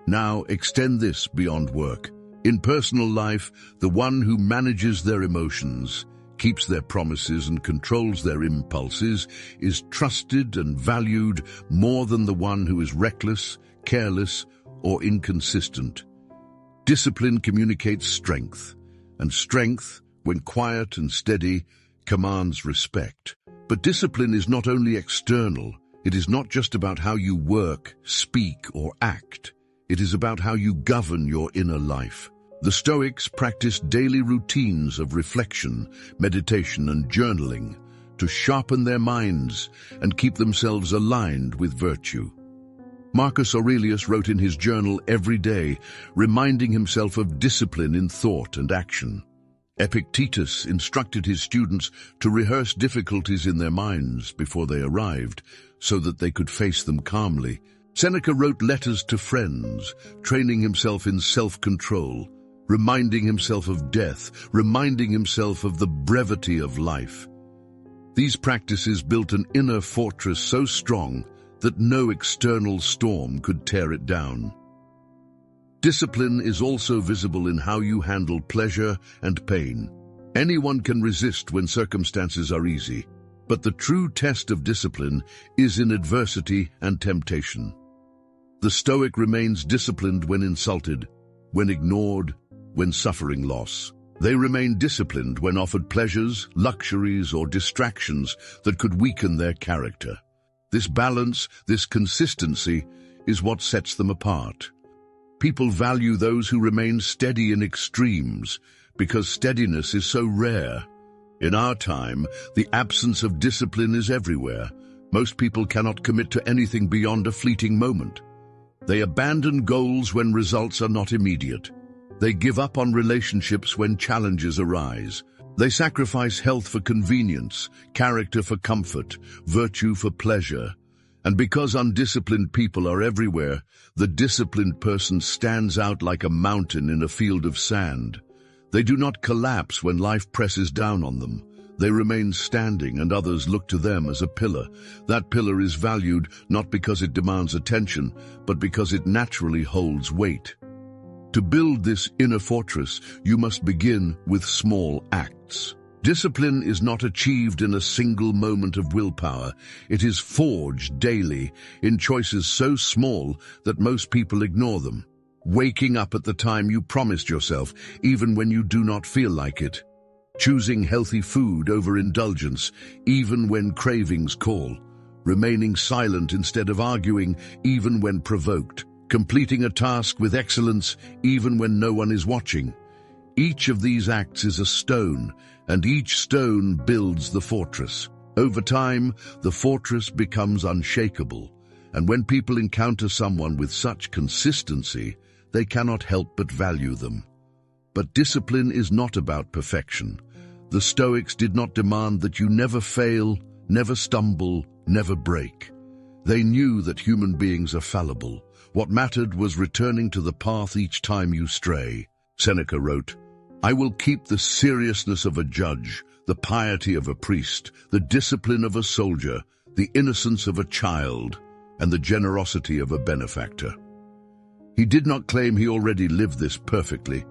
Now extend this beyond work. In personal life, the one who manages their emotions, keeps their promises, and controls their impulses is trusted and valued more than the one who is reckless, careless, or inconsistent. Discipline communicates strength, and strength, when quiet and steady, commands respect. But discipline is not only external. It is not just about how you work, speak, or act. It is about how you govern your inner life. The Stoics practiced daily routines of reflection, meditation, and journaling to sharpen their minds and keep themselves aligned with virtue. Marcus Aurelius wrote in his journal every day, reminding himself of discipline in thought and action. Epictetus instructed his students to rehearse difficulties in their minds before they arrived, so that they could face them calmly. Seneca wrote letters to friends, training himself in self-control, reminding himself of death, reminding himself of the brevity of life. These practices built an inner fortress so strong that no external storm could tear it down. Discipline is also visible in how you handle pleasure and pain. Anyone can resist when circumstances are easy, but the true test of discipline is in adversity and temptation. The Stoic remains disciplined when insulted, when ignored, when suffering loss. They remain disciplined when offered pleasures, luxuries, or distractions that could weaken their character. This balance, this consistency, is what sets them apart. People value those who remain steady in extremes because steadiness is so rare. In our time, the absence of discipline is everywhere. Most people cannot commit to anything beyond a fleeting moment. They abandon goals when results are not immediate. They give up on relationships when challenges arise. They sacrifice health for convenience, character for comfort, virtue for pleasure. And because undisciplined people are everywhere, the disciplined person stands out like a mountain in a field of sand. They do not collapse when life presses down on them. They remain standing, and others look to them as a pillar. That pillar is valued not because it demands attention, but because it naturally holds weight. To build this inner fortress, you must begin with small acts. Discipline is not achieved in a single moment of willpower. It is forged daily in choices so small that most people ignore them. Waking up at the time you promised yourself, even when you do not feel like it. Choosing healthy food over indulgence, even when cravings call. Remaining silent instead of arguing, even when provoked. Completing a task with excellence, even when no one is watching. Each of these acts is a stone, and each stone builds the fortress. Over time, the fortress becomes unshakable, and when people encounter someone with such consistency, they cannot help but value them. But discipline is not about perfection. The Stoics did not demand that you never fail, never stumble, never break. They knew that human beings are fallible. What mattered was returning to the path each time you stray. Seneca wrote, "I will keep the seriousness of a judge, the piety of a priest, the discipline of a soldier, the innocence of a child, and the generosity of a benefactor." He did not claim he already lived this perfectly.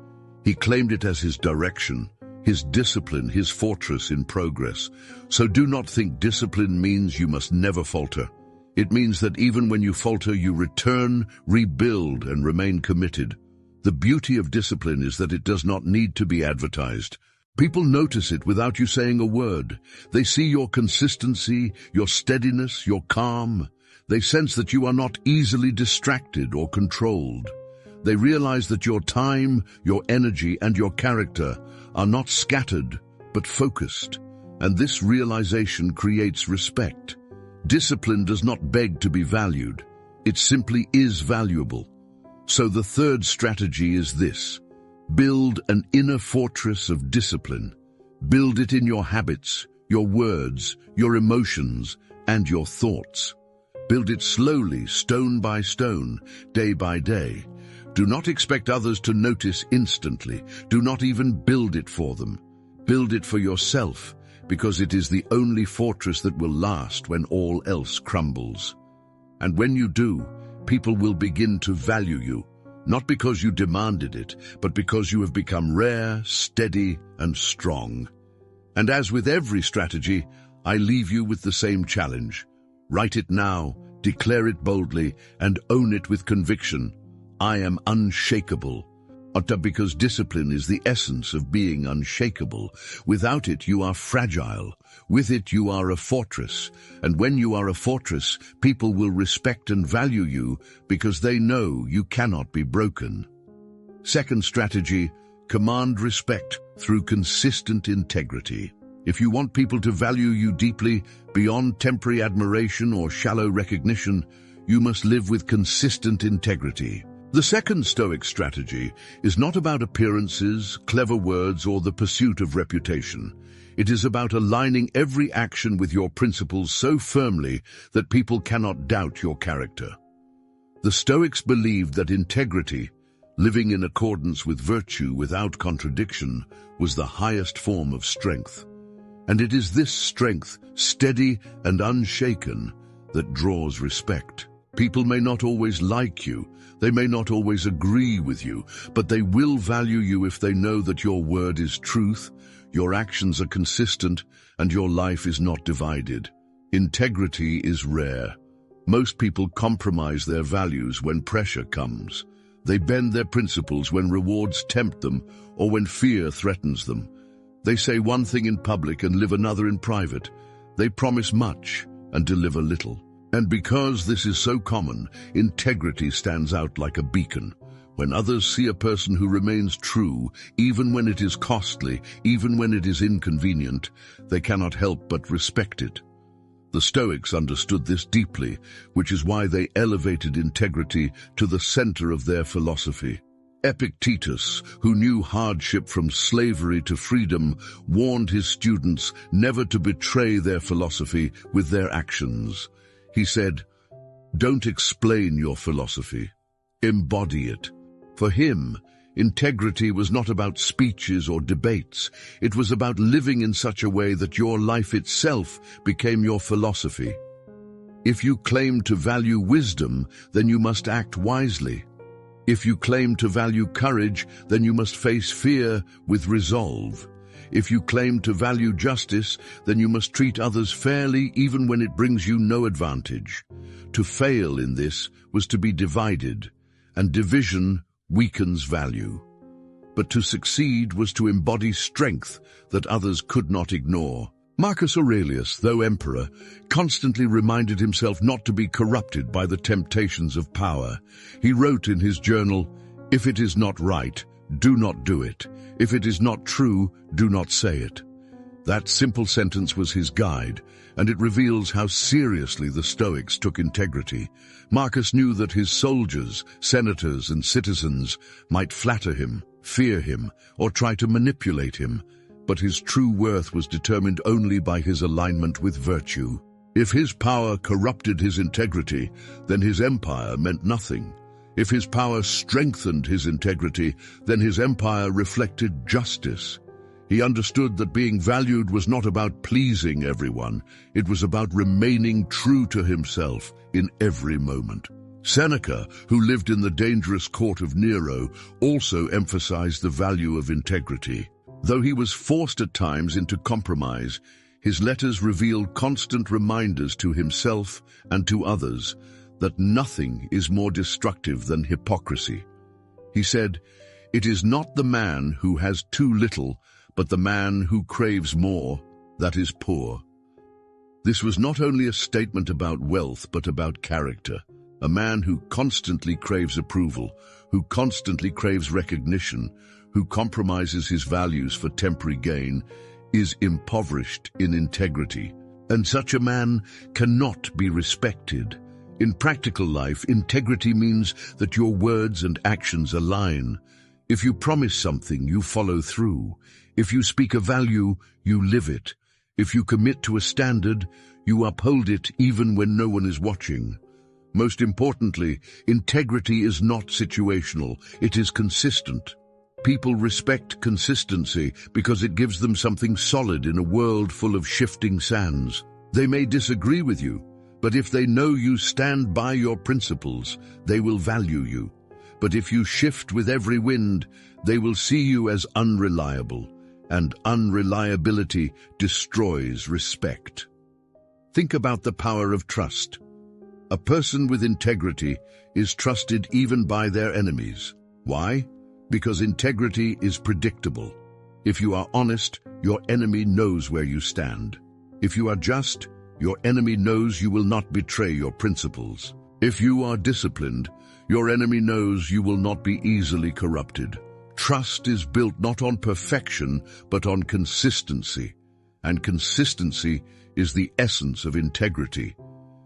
He claimed it as his direction, his discipline, his fortress in progress. So do not think discipline means you must never falter. It means that even when you falter, you return, rebuild, and remain committed. The beauty of discipline is that it does not need to be advertised. People notice it without you saying a word. They see your consistency, your steadiness, your calm. They sense that you are not easily distracted or controlled. They realize that your time, your energy, and your character are not scattered, but focused. And this realization creates respect. Discipline does not beg to be valued. It simply is valuable. So the third strategy is this: build an inner fortress of discipline. Build it in your habits, your words, your emotions, and your thoughts. Build it slowly, stone by stone, day by day. Do not expect others to notice instantly. Do not even build it for them. Build it for yourself, because it is the only fortress that will last when all else crumbles. And when you do, people will begin to value you, not because you demanded it, but because you have become rare, steady, and strong. And as with every strategy, I leave you with the same challenge. Write it now, declare it boldly, and own it with conviction. I am unshakable. Because discipline is the essence of being unshakable. Without it, you are fragile. With it, you are a fortress. And when you are a fortress, people will respect and value you because they know you cannot be broken. Second strategy, command respect through consistent integrity. If you want people to value you deeply, beyond temporary admiration or shallow recognition, you must live with consistent integrity. The second Stoic strategy is not about appearances, clever words, or the pursuit of reputation. It is about aligning every action with your principles so firmly that people cannot doubt your character. The Stoics believed that integrity, living in accordance with virtue without contradiction, was the highest form of strength. And it is this strength, steady and unshaken, that draws respect. People may not always like you, they may not always agree with you, but they will value you if they know that your word is truth, your actions are consistent, and your life is not divided. Integrity is rare. Most people compromise their values when pressure comes. They bend their principles when rewards tempt them or when fear threatens them. They say one thing in public and live another in private. They promise much and deliver little. And because this is so common, integrity stands out like a beacon. When others see a person who remains true, even when it is costly, even when it is inconvenient, they cannot help but respect it. The Stoics understood this deeply, which is why they elevated integrity to the center of their philosophy. Epictetus, who knew hardship from slavery to freedom, warned his students never to betray their philosophy with their actions. He said, "Don't explain your philosophy. Embody it." For him, integrity was not about speeches or debates. It was about living in such a way that your life itself became your philosophy. If you claim to value wisdom, then you must act wisely. If you claim to value courage, then you must face fear with resolve. If you claim to value justice, then you must treat others fairly even when it brings you no advantage. To fail in this was to be divided, and division weakens value. But to succeed was to embody strength that others could not ignore. Marcus Aurelius, though emperor, constantly reminded himself not to be corrupted by the temptations of power. He wrote in his journal, "If it is not right, do not do it. If it is not true, do not say it." That simple sentence was his guide, and it reveals how seriously the Stoics took integrity. Marcus knew that his soldiers, senators, and citizens might flatter him, fear him, or try to manipulate him, but his true worth was determined only by his alignment with virtue. If his power corrupted his integrity, then his empire meant nothing. If his power strengthened his integrity, then his empire reflected justice. He understood that being valued was not about pleasing everyone. It was about remaining true to himself in every moment. Seneca, who lived in the dangerous court of Nero, also emphasized the value of integrity. Though he was forced at times into compromise, His letters revealed constant reminders to himself and to others that nothing is more destructive than hypocrisy. He said, "It is not the man who has too little, but the man who craves more, that is poor." This was not only a statement about wealth, but about character. A man who constantly craves approval, who constantly craves recognition, who compromises his values for temporary gain, is impoverished in integrity. And such a man cannot be respected. In practical life, integrity means that your words and actions align. If you promise something, you follow through. If you speak a value, you live it. If you commit to a standard, you uphold it even when no one is watching. Most importantly, integrity is not situational, it is consistent. People respect consistency because it gives them something solid in a world full of shifting sands. They may disagree with you, but if they know you stand by your principles, they will value you. But if you shift with every wind, they will see you as unreliable, and unreliability destroys respect. Think about the power of trust. A person with integrity is trusted even by their enemies. Why? Because integrity is predictable. If you are honest, your enemy knows where you stand. If you are just, your enemy knows you will not betray your principles. If you are disciplined, your enemy knows you will not be easily corrupted. Trust is built not on perfection, but on consistency. And consistency is the essence of integrity.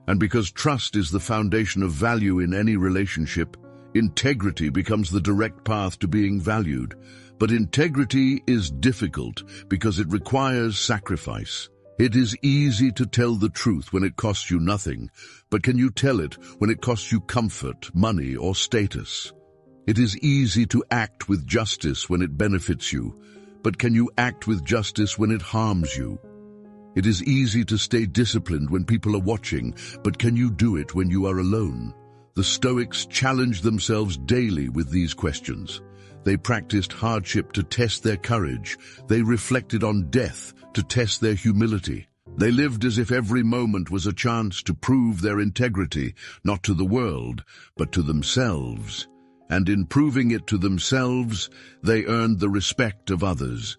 And because trust is the foundation of value in any relationship, integrity becomes the direct path to being valued. But integrity is difficult because it requires sacrifice. It is easy to tell the truth when it costs you nothing, but can you tell it when it costs you comfort, money, or status? It is easy to act with justice when it benefits you, but can you act with justice when it harms you? It is easy to stay disciplined when people are watching, but can you do it when you are alone? The Stoics challenged themselves daily with these questions. They practiced hardship to test their courage. They reflected on death to test their humility. They lived as if every moment was a chance to prove their integrity, not to the world, but to themselves. And in proving it to themselves, they earned the respect of others.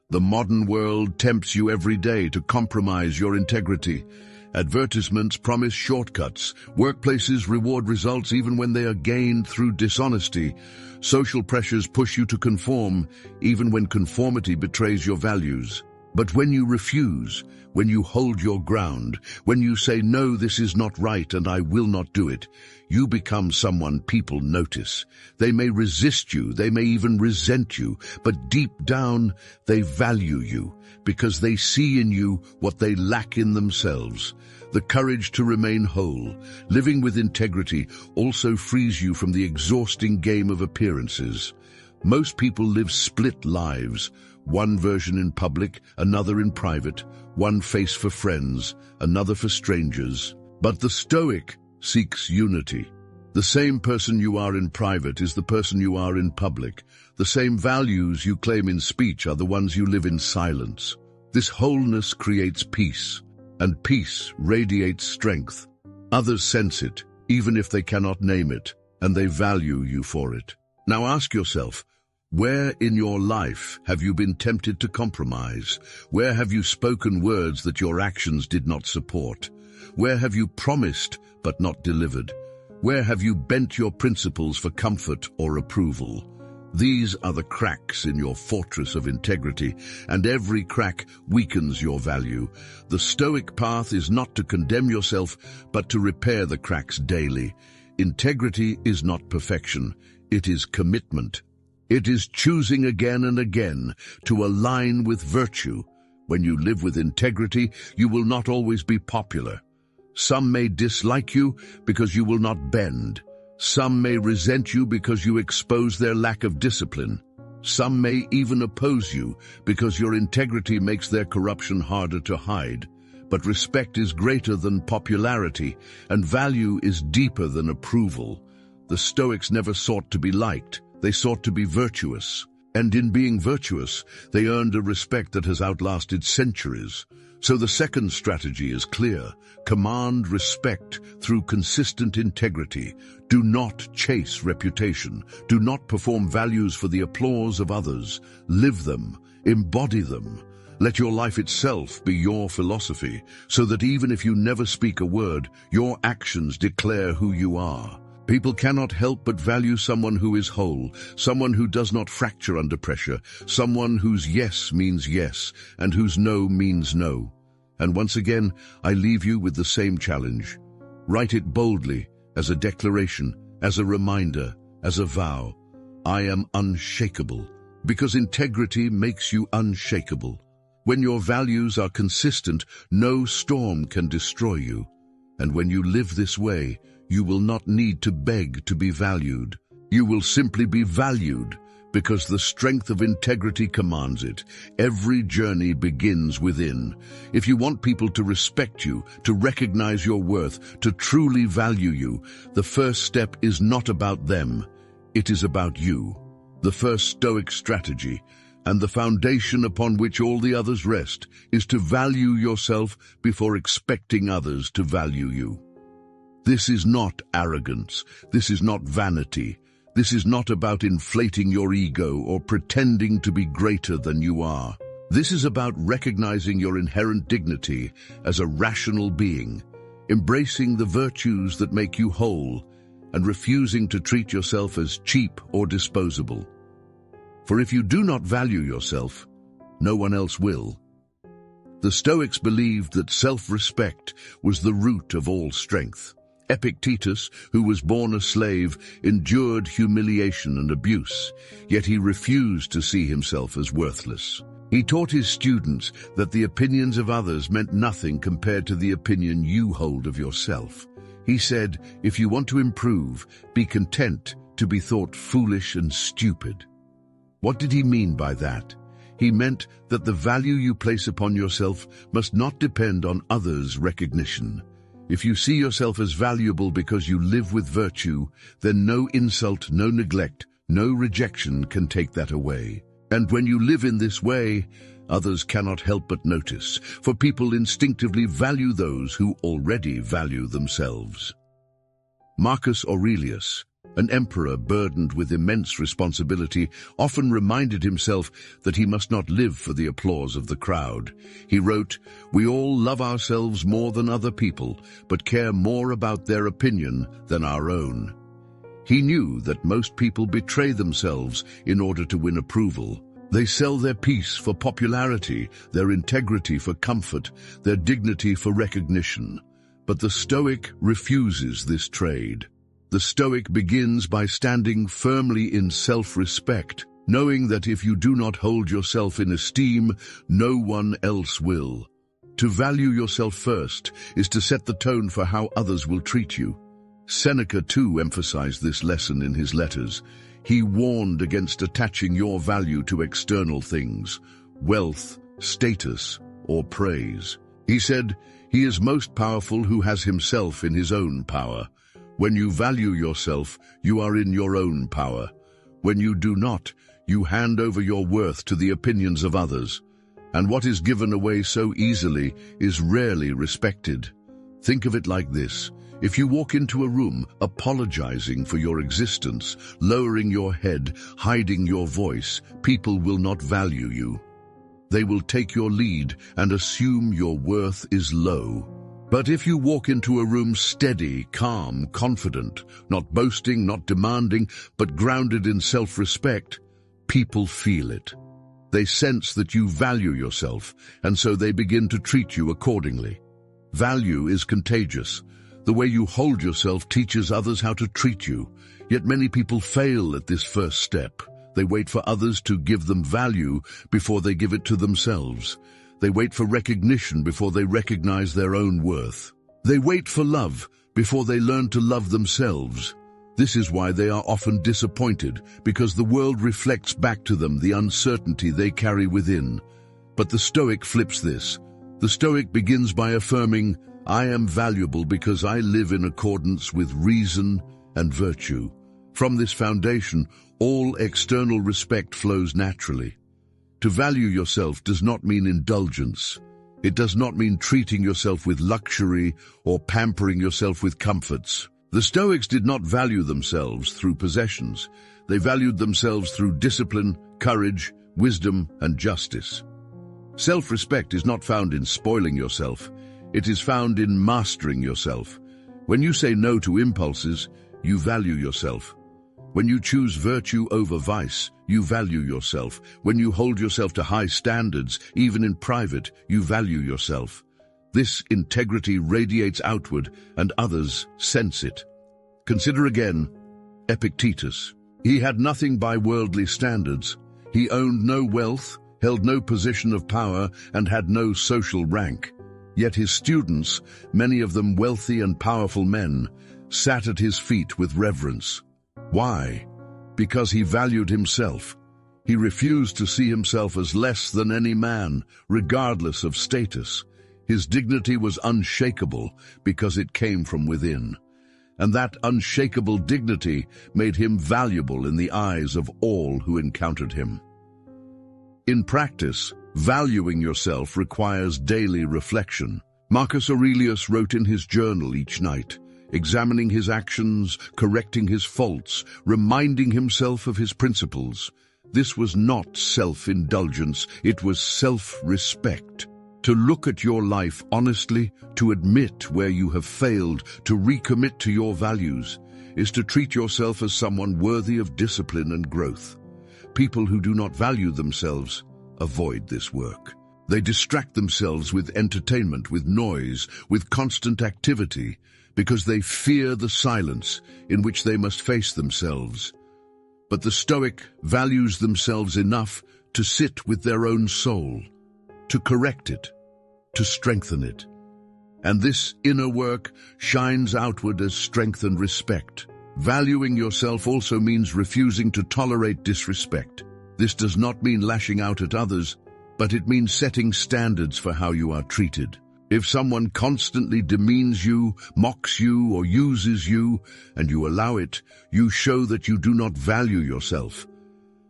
The modern world tempts you every day to compromise your integrity. Advertisements promise shortcuts. Workplaces reward results even when they are gained through dishonesty. Social pressures push you to conform, even when conformity betrays your values. But when you refuse, when you hold your ground, when you say, "No, this is not right and I will not do it," you become someone people notice. They may resist you, they may even resent you, but deep down they value you because they see in you what they lack in themselves. The courage to remain whole, living with integrity, also frees you from the exhausting game of appearances. Most people live split lives, one version in public, another in private, one face for friends, another for strangers. But the Stoic seeks unity. The same person you are in private is the person you are in public. The same values you claim in speech are the ones you live in silence. This wholeness creates peace, and peace radiates strength. Others sense it, even if they cannot name it, and they value you for it. Now ask yourself, where in your life have you been tempted to compromise? Where have you spoken words that your actions did not support? Where have you promised but not delivered? Where have you bent your principles for comfort or approval? These are the cracks in your fortress of integrity, and every crack weakens your value. The Stoic path is not to condemn yourself, but to repair the cracks daily. Integrity is not perfection, it is commitment. It is choosing again and again to align with virtue. When you live with integrity, you will not always be popular. Some may dislike you because you will not bend. Some may resent you because you expose their lack of discipline. Some may even oppose you because your integrity makes their corruption harder to hide. But respect is greater than popularity, and value is deeper than approval. The Stoics never sought to be liked. They sought to be virtuous, and in being virtuous, they earned a respect that has outlasted centuries. So the second strategy is clear. Command respect through consistent integrity. Do not chase reputation. Do not perform values for the applause of others. Live them. Embody them. Let your life itself be your philosophy, so that even if you never speak a word, your actions declare who you are. People cannot help but value someone who is whole, someone who does not fracture under pressure, someone whose yes means yes, and whose no means no. And once again, I leave you with the same challenge. Write it boldly, as a declaration, as a reminder, as a vow. I am unshakable, because integrity makes you unshakable. When your values are consistent, no storm can destroy you. And when you live this way, you will not need to beg to be valued. You will simply be valued because the strength of integrity commands it. Every journey begins within. If you want people to respect you, to recognize your worth, to truly value you, the first step is not about them. It is about you. The first Stoic strategy, and the foundation upon which all the others rest, is to value yourself before expecting others to value you. This is not arrogance. This is not vanity. This is not about inflating your ego or pretending to be greater than you are. This is about recognizing your inherent dignity as a rational being, embracing the virtues that make you whole, and refusing to treat yourself as cheap or disposable. For if you do not value yourself, no one else will. The Stoics believed that self-respect was the root of all strength. Epictetus, who was born a slave, endured humiliation and abuse, yet he refused to see himself as worthless. He taught his students that the opinions of others meant nothing compared to the opinion you hold of yourself. He said, if you want to improve, be content to be thought foolish and stupid. What did he mean by that? He meant that the value you place upon yourself must not depend on others' recognition. If you see yourself as valuable because you live with virtue, then no insult, no neglect, no rejection can take that away. And when you live in this way, others cannot help but notice, for people instinctively value those who already value themselves. Marcus Aurelius, an emperor burdened with immense responsibility, often reminded himself that he must not live for the applause of the crowd. He wrote, "We all love ourselves more than other people, but care more about their opinion than our own." He knew that most people betray themselves in order to win approval. They sell their peace for popularity, their integrity for comfort, their dignity for recognition. But the Stoic refuses this trade. The Stoic begins by standing firmly in self-respect, knowing that if you do not hold yourself in esteem, no one else will. To value yourself first is to set the tone for how others will treat you. Seneca too emphasized this lesson in his letters. He warned against attaching your value to external things, wealth, status, or praise. He said, "He is most powerful who has himself in his own power." When you value yourself, you are in your own power. When you do not, you hand over your worth to the opinions of others. And what is given away so easily is rarely respected. Think of it like this. If you walk into a room apologizing for your existence, lowering your head, hiding your voice, people will not value you. They will take your lead and assume your worth is low. But if you walk into a room steady, calm, confident, not boasting, not demanding, but grounded in self-respect, people feel it. They sense that you value yourself, and so they begin to treat you accordingly. Value is contagious. The way you hold yourself teaches others how to treat you. Yet many people fail at this first step. They wait for others to give them value before they give it to themselves. They wait for recognition before they recognize their own worth. They wait for love before they learn to love themselves. This is why they are often disappointed, because the world reflects back to them the uncertainty they carry within. But the Stoic flips this. The Stoic begins by affirming, "I am valuable because I live in accordance with reason and virtue." From this foundation, all external respect flows naturally. To value yourself does not mean indulgence. It does not mean treating yourself with luxury or pampering yourself with comforts. The Stoics did not value themselves through possessions. They valued themselves through discipline, courage, wisdom, and justice. Self-respect is not found in spoiling yourself. It is found in mastering yourself. When you say no to impulses, you value yourself. When you choose virtue over vice, you value yourself. When you hold yourself to high standards, even in private, you value yourself. This integrity radiates outward, and others sense it. Consider again Epictetus. He had nothing by worldly standards. He owned no wealth, held no position of power, and had no social rank. Yet his students, many of them wealthy and powerful men, sat at his feet with reverence. Why? Because he valued himself. He refused to see himself as less than any man, regardless of status. His dignity was unshakable because it came from within. And that unshakable dignity made him valuable in the eyes of all who encountered him. In practice, valuing yourself requires daily reflection. Marcus Aurelius wrote in his journal each night, examining his actions, correcting his faults, reminding himself of his principles. This was not self-indulgence, it was self-respect. To look at your life honestly, to admit where you have failed, to recommit to your values, is to treat yourself as someone worthy of discipline and growth. People who do not value themselves avoid this work. They distract themselves with entertainment, with noise, with constant activity, because they fear the silence in which they must face themselves. But the Stoic values themselves enough to sit with their own soul, to correct it, to strengthen it. And this inner work shines outward as strength and respect. Valuing yourself also means refusing to tolerate disrespect. This does not mean lashing out at others, but it means setting standards for how you are treated. If someone constantly demeans you, mocks you, or uses you, and you allow it, you show that you do not value yourself.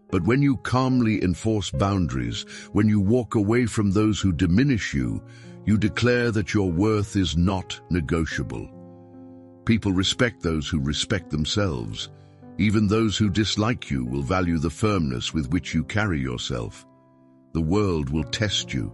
But when you calmly enforce boundaries, when you walk away from those who diminish you, you declare that your worth is not negotiable. People respect those who respect themselves. Even those who dislike you will value the firmness with which you carry yourself. The world will test you.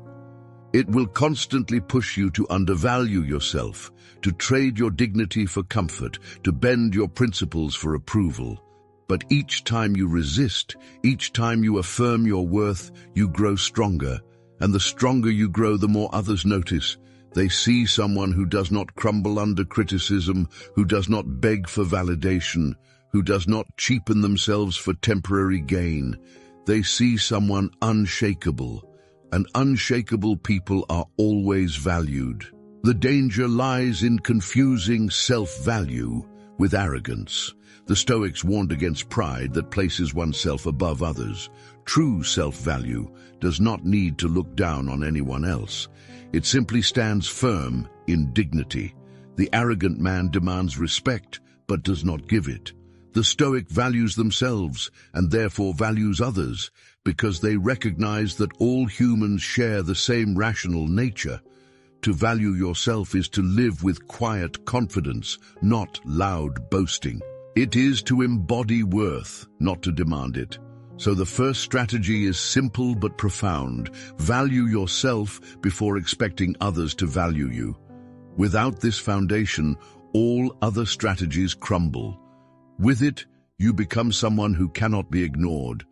It will constantly push you to undervalue yourself, to trade your dignity for comfort, to bend your principles for approval. But each time you resist, each time you affirm your worth, you grow stronger. And the stronger you grow, the more others notice. They see someone who does not crumble under criticism, who does not beg for validation, who does not cheapen themselves for temporary gain. They see someone unshakable, and unshakable people are always valued. The danger lies in confusing self-value with arrogance. The Stoics warned against pride that places oneself above others. True self-value does not need to look down on anyone else. It simply stands firm in dignity. The arrogant man demands respect, but does not give it. The Stoic values themselves and therefore values others because they recognize that all humans share the same rational nature. To value yourself is to live with quiet confidence, not loud boasting. It is to embody worth, not to demand it. So the first strategy is simple but profound. Value yourself before expecting others to value you. Without this foundation, all other strategies crumble. With it, you become someone who cannot be ignored.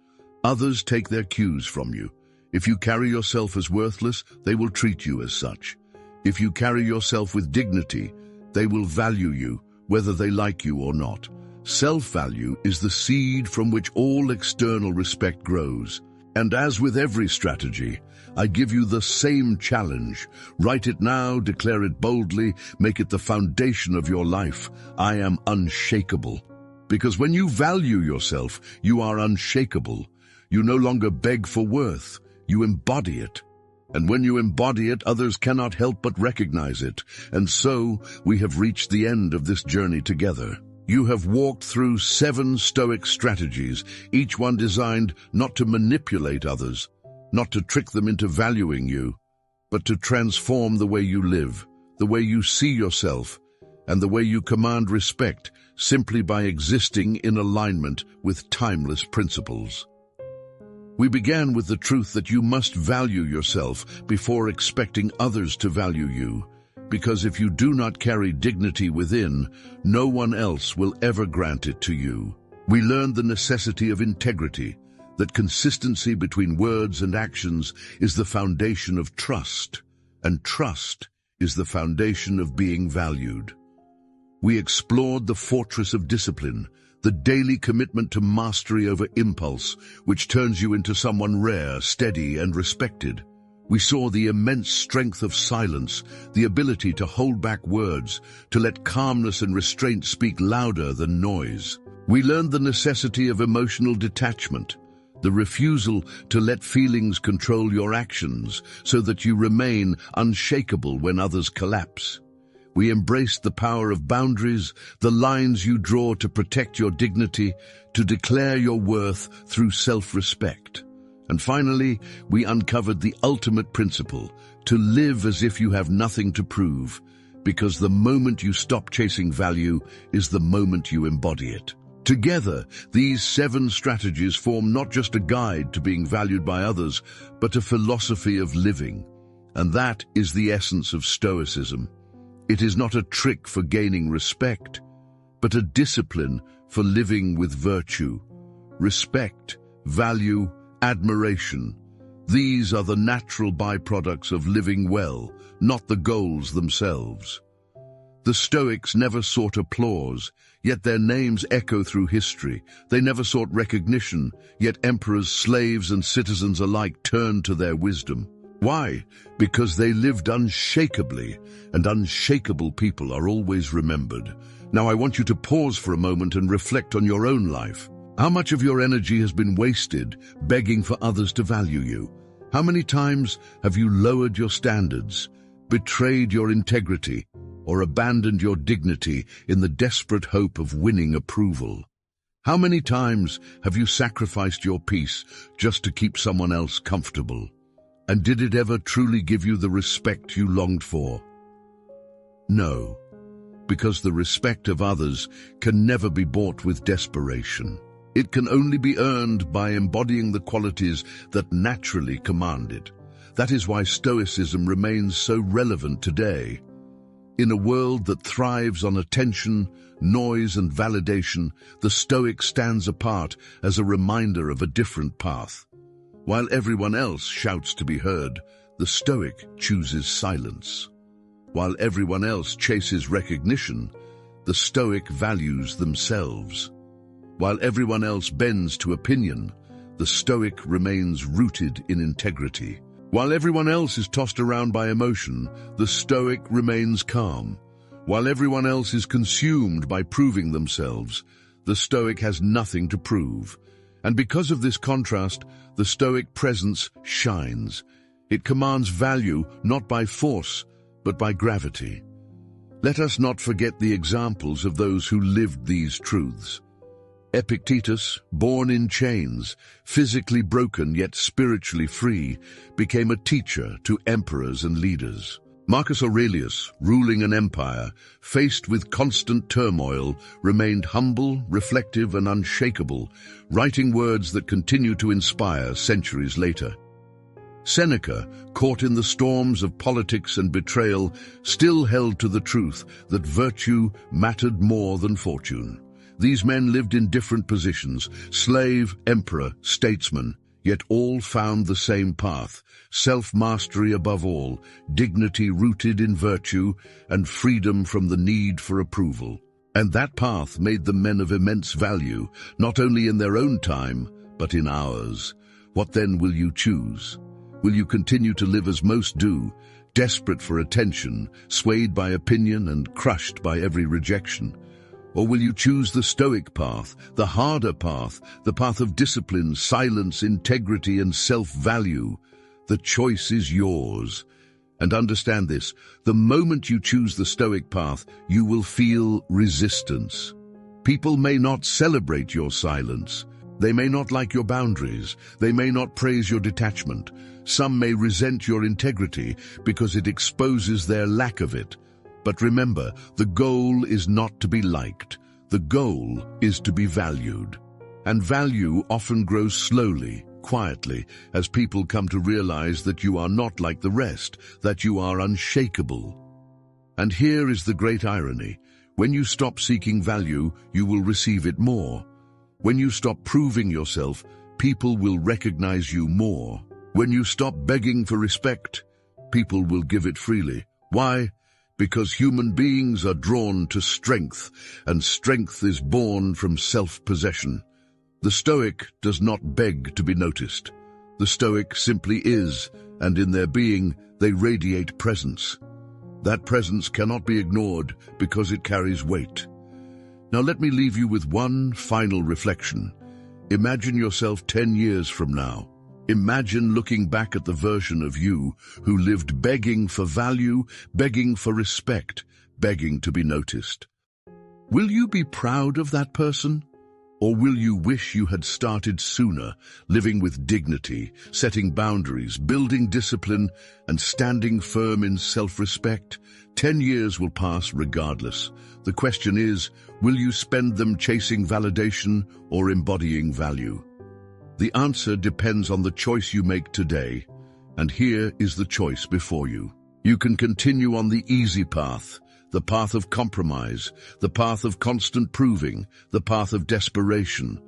Others take their cues from you. If you carry yourself as worthless, they will treat you as such. If you carry yourself with dignity, they will value you, whether they like you or not. Self-value is the seed from which all external respect grows. And as with every strategy, I give you the same challenge. Write it now, declare it boldly, make it the foundation of your life. I am unshakable. Because when you value yourself, you are unshakable. You no longer beg for worth, you embody it. And when you embody it, others cannot help but recognize it. And so, we have reached the end of this journey together. You have walked through 7 Stoic strategies, each one designed not to manipulate others, not to trick them into valuing you, but to transform the way you live, the way you see yourself, and the way you command respect simply by existing in alignment with timeless principles. We began with the truth that you must value yourself before expecting others to value you, because if you do not carry dignity within, no one else will ever grant it to you. We learned the necessity of integrity, that consistency between words and actions is the foundation of trust, and trust is the foundation of being valued. We explored the fortress of discipline, the daily commitment to mastery over impulse, which turns you into someone rare, steady, and respected. We saw the immense strength of silence, the ability to hold back words, to let calmness and restraint speak louder than noise. We learned the necessity of emotional detachment, the refusal to let feelings control your actions so that you remain unshakable when others collapse. We embraced the power of boundaries, the lines you draw to protect your dignity, to declare your worth through self-respect. And finally, we uncovered the ultimate principle, to live as if you have nothing to prove, because the moment you stop chasing value is the moment you embody it. Together, these 7 strategies form not just a guide to being valued by others, but a philosophy of living. And that is the essence of Stoicism. It is not a trick for gaining respect, but a discipline for living with virtue. Respect, value, admiration. These are the natural byproducts of living well, not the goals themselves. The Stoics never sought applause, yet their names echo through history. They never sought recognition, yet emperors, slaves, and citizens alike turned to their wisdom. Why? Because they lived unshakably, and unshakable people are always remembered. Now I want you to pause for a moment and reflect on your own life. How much of your energy has been wasted begging for others to value you? How many times have you lowered your standards, betrayed your integrity, or abandoned your dignity in the desperate hope of winning approval? How many times have you sacrificed your peace just to keep someone else comfortable? And did it ever truly give you the respect you longed for? No, because the respect of others can never be bought with desperation. It can only be earned by embodying the qualities that naturally command it. That is why Stoicism remains so relevant today. In a world that thrives on attention, noise, and validation, the Stoic stands apart as a reminder of a different path. While everyone else shouts to be heard, the Stoic chooses silence. While everyone else chases recognition, the Stoic values themselves. While everyone else bends to opinion, the Stoic remains rooted in integrity. While everyone else is tossed around by emotion, the Stoic remains calm. While everyone else is consumed by proving themselves, the Stoic has nothing to prove. And because of this contrast, the Stoic presence shines. It commands value not by force, but by gravity. Let us not forget the examples of those who lived these truths. Epictetus, born in chains, physically broken yet spiritually free, became a teacher to emperors and leaders. Marcus Aurelius, ruling an empire, faced with constant turmoil, remained humble, reflective, and unshakable, writing words that continue to inspire centuries later. Seneca, caught in the storms of politics and betrayal, still held to the truth that virtue mattered more than fortune. These men lived in different positions, slave, emperor, statesman, yet all found the same path, self-mastery above all, dignity rooted in virtue, and freedom from the need for approval. And that path made them men of immense value, not only in their own time, but in ours. What then will you choose? Will you continue to live as most do, desperate for attention, swayed by opinion and crushed by every rejection? Or will you choose the Stoic path, the harder path, the path of discipline, silence, integrity, and self-value? The choice is yours. And understand this, the moment you choose the Stoic path, you will feel resistance. People may not celebrate your silence, They may not like your boundaries. They may not praise your detachment. Some may resent your integrity because it exposes their lack of it. But remember, the goal is not to be liked. The goal is to be valued. And value often grows slowly, quietly, as people come to realize that you are not like the rest, that you are unshakable. And here is the great irony. When you stop seeking value, you will receive it more. When you stop proving yourself, people will recognize you more. When you stop begging for respect, people will give it freely. Why? Because human beings are drawn to strength, and strength is born from self-possession. The Stoic does not beg to be noticed. The Stoic simply is, and in their being, they radiate presence. That presence cannot be ignored because it carries weight. Now let me leave you with one final reflection. Imagine yourself 10 years from now. Imagine looking back at the version of you who lived begging for value, begging for respect, begging to be noticed. Will you be proud of that person? Or will you wish you had started sooner, living with dignity, setting boundaries, building discipline, and standing firm in self-respect? 10 years will pass regardless. The question is, will you spend them chasing validation or embodying value? The answer depends on the choice you make today, and here is the choice before you. You can continue on the easy path, the path of compromise, the path of constant proving, the path of desperation.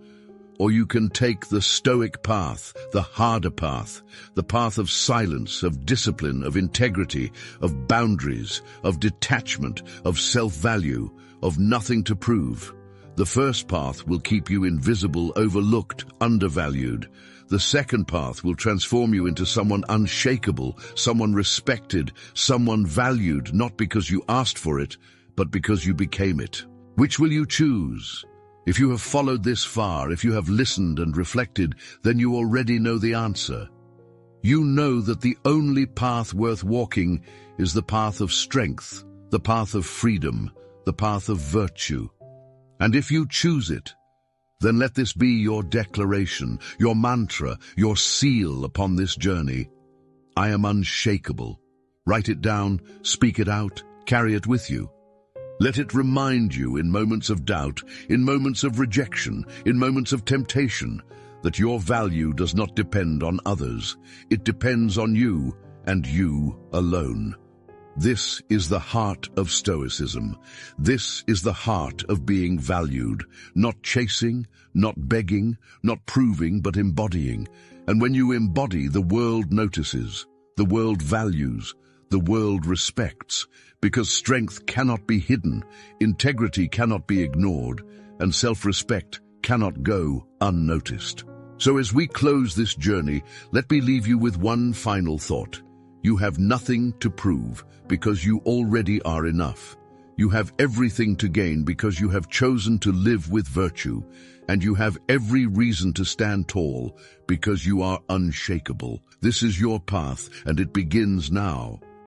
Or you can take the Stoic path, the harder path, the path of silence, of discipline, of integrity, of boundaries, of detachment, of self-value, of nothing to prove. The first path will keep you invisible, overlooked, undervalued. The second path will transform you into someone unshakable, someone respected, someone valued, not because you asked for it, but because you became it. Which will you choose? If you have followed this far, if you have listened and reflected, then you already know the answer. You know that the only path worth walking is the path of strength, the path of freedom, the path of virtue. And if you choose it, then let this be your declaration, your mantra, your seal upon this journey. I am unshakable. Write it down, speak it out, carry it with you. Let it remind you in moments of doubt, in moments of rejection, in moments of temptation, that your value does not depend on others. It depends on you and you alone. This is the heart of Stoicism. This is the heart of being valued, not chasing, not begging, not proving, but embodying. And when you embody, the world notices, the world values, the world respects, because strength cannot be hidden, integrity cannot be ignored, and self-respect cannot go unnoticed. So as we close this journey, let me leave you with one final thought. You have nothing to prove because you already are enough. You have everything to gain because you have chosen to live with virtue, and you have every reason to stand tall because you are unshakable. This is your path, and it begins now.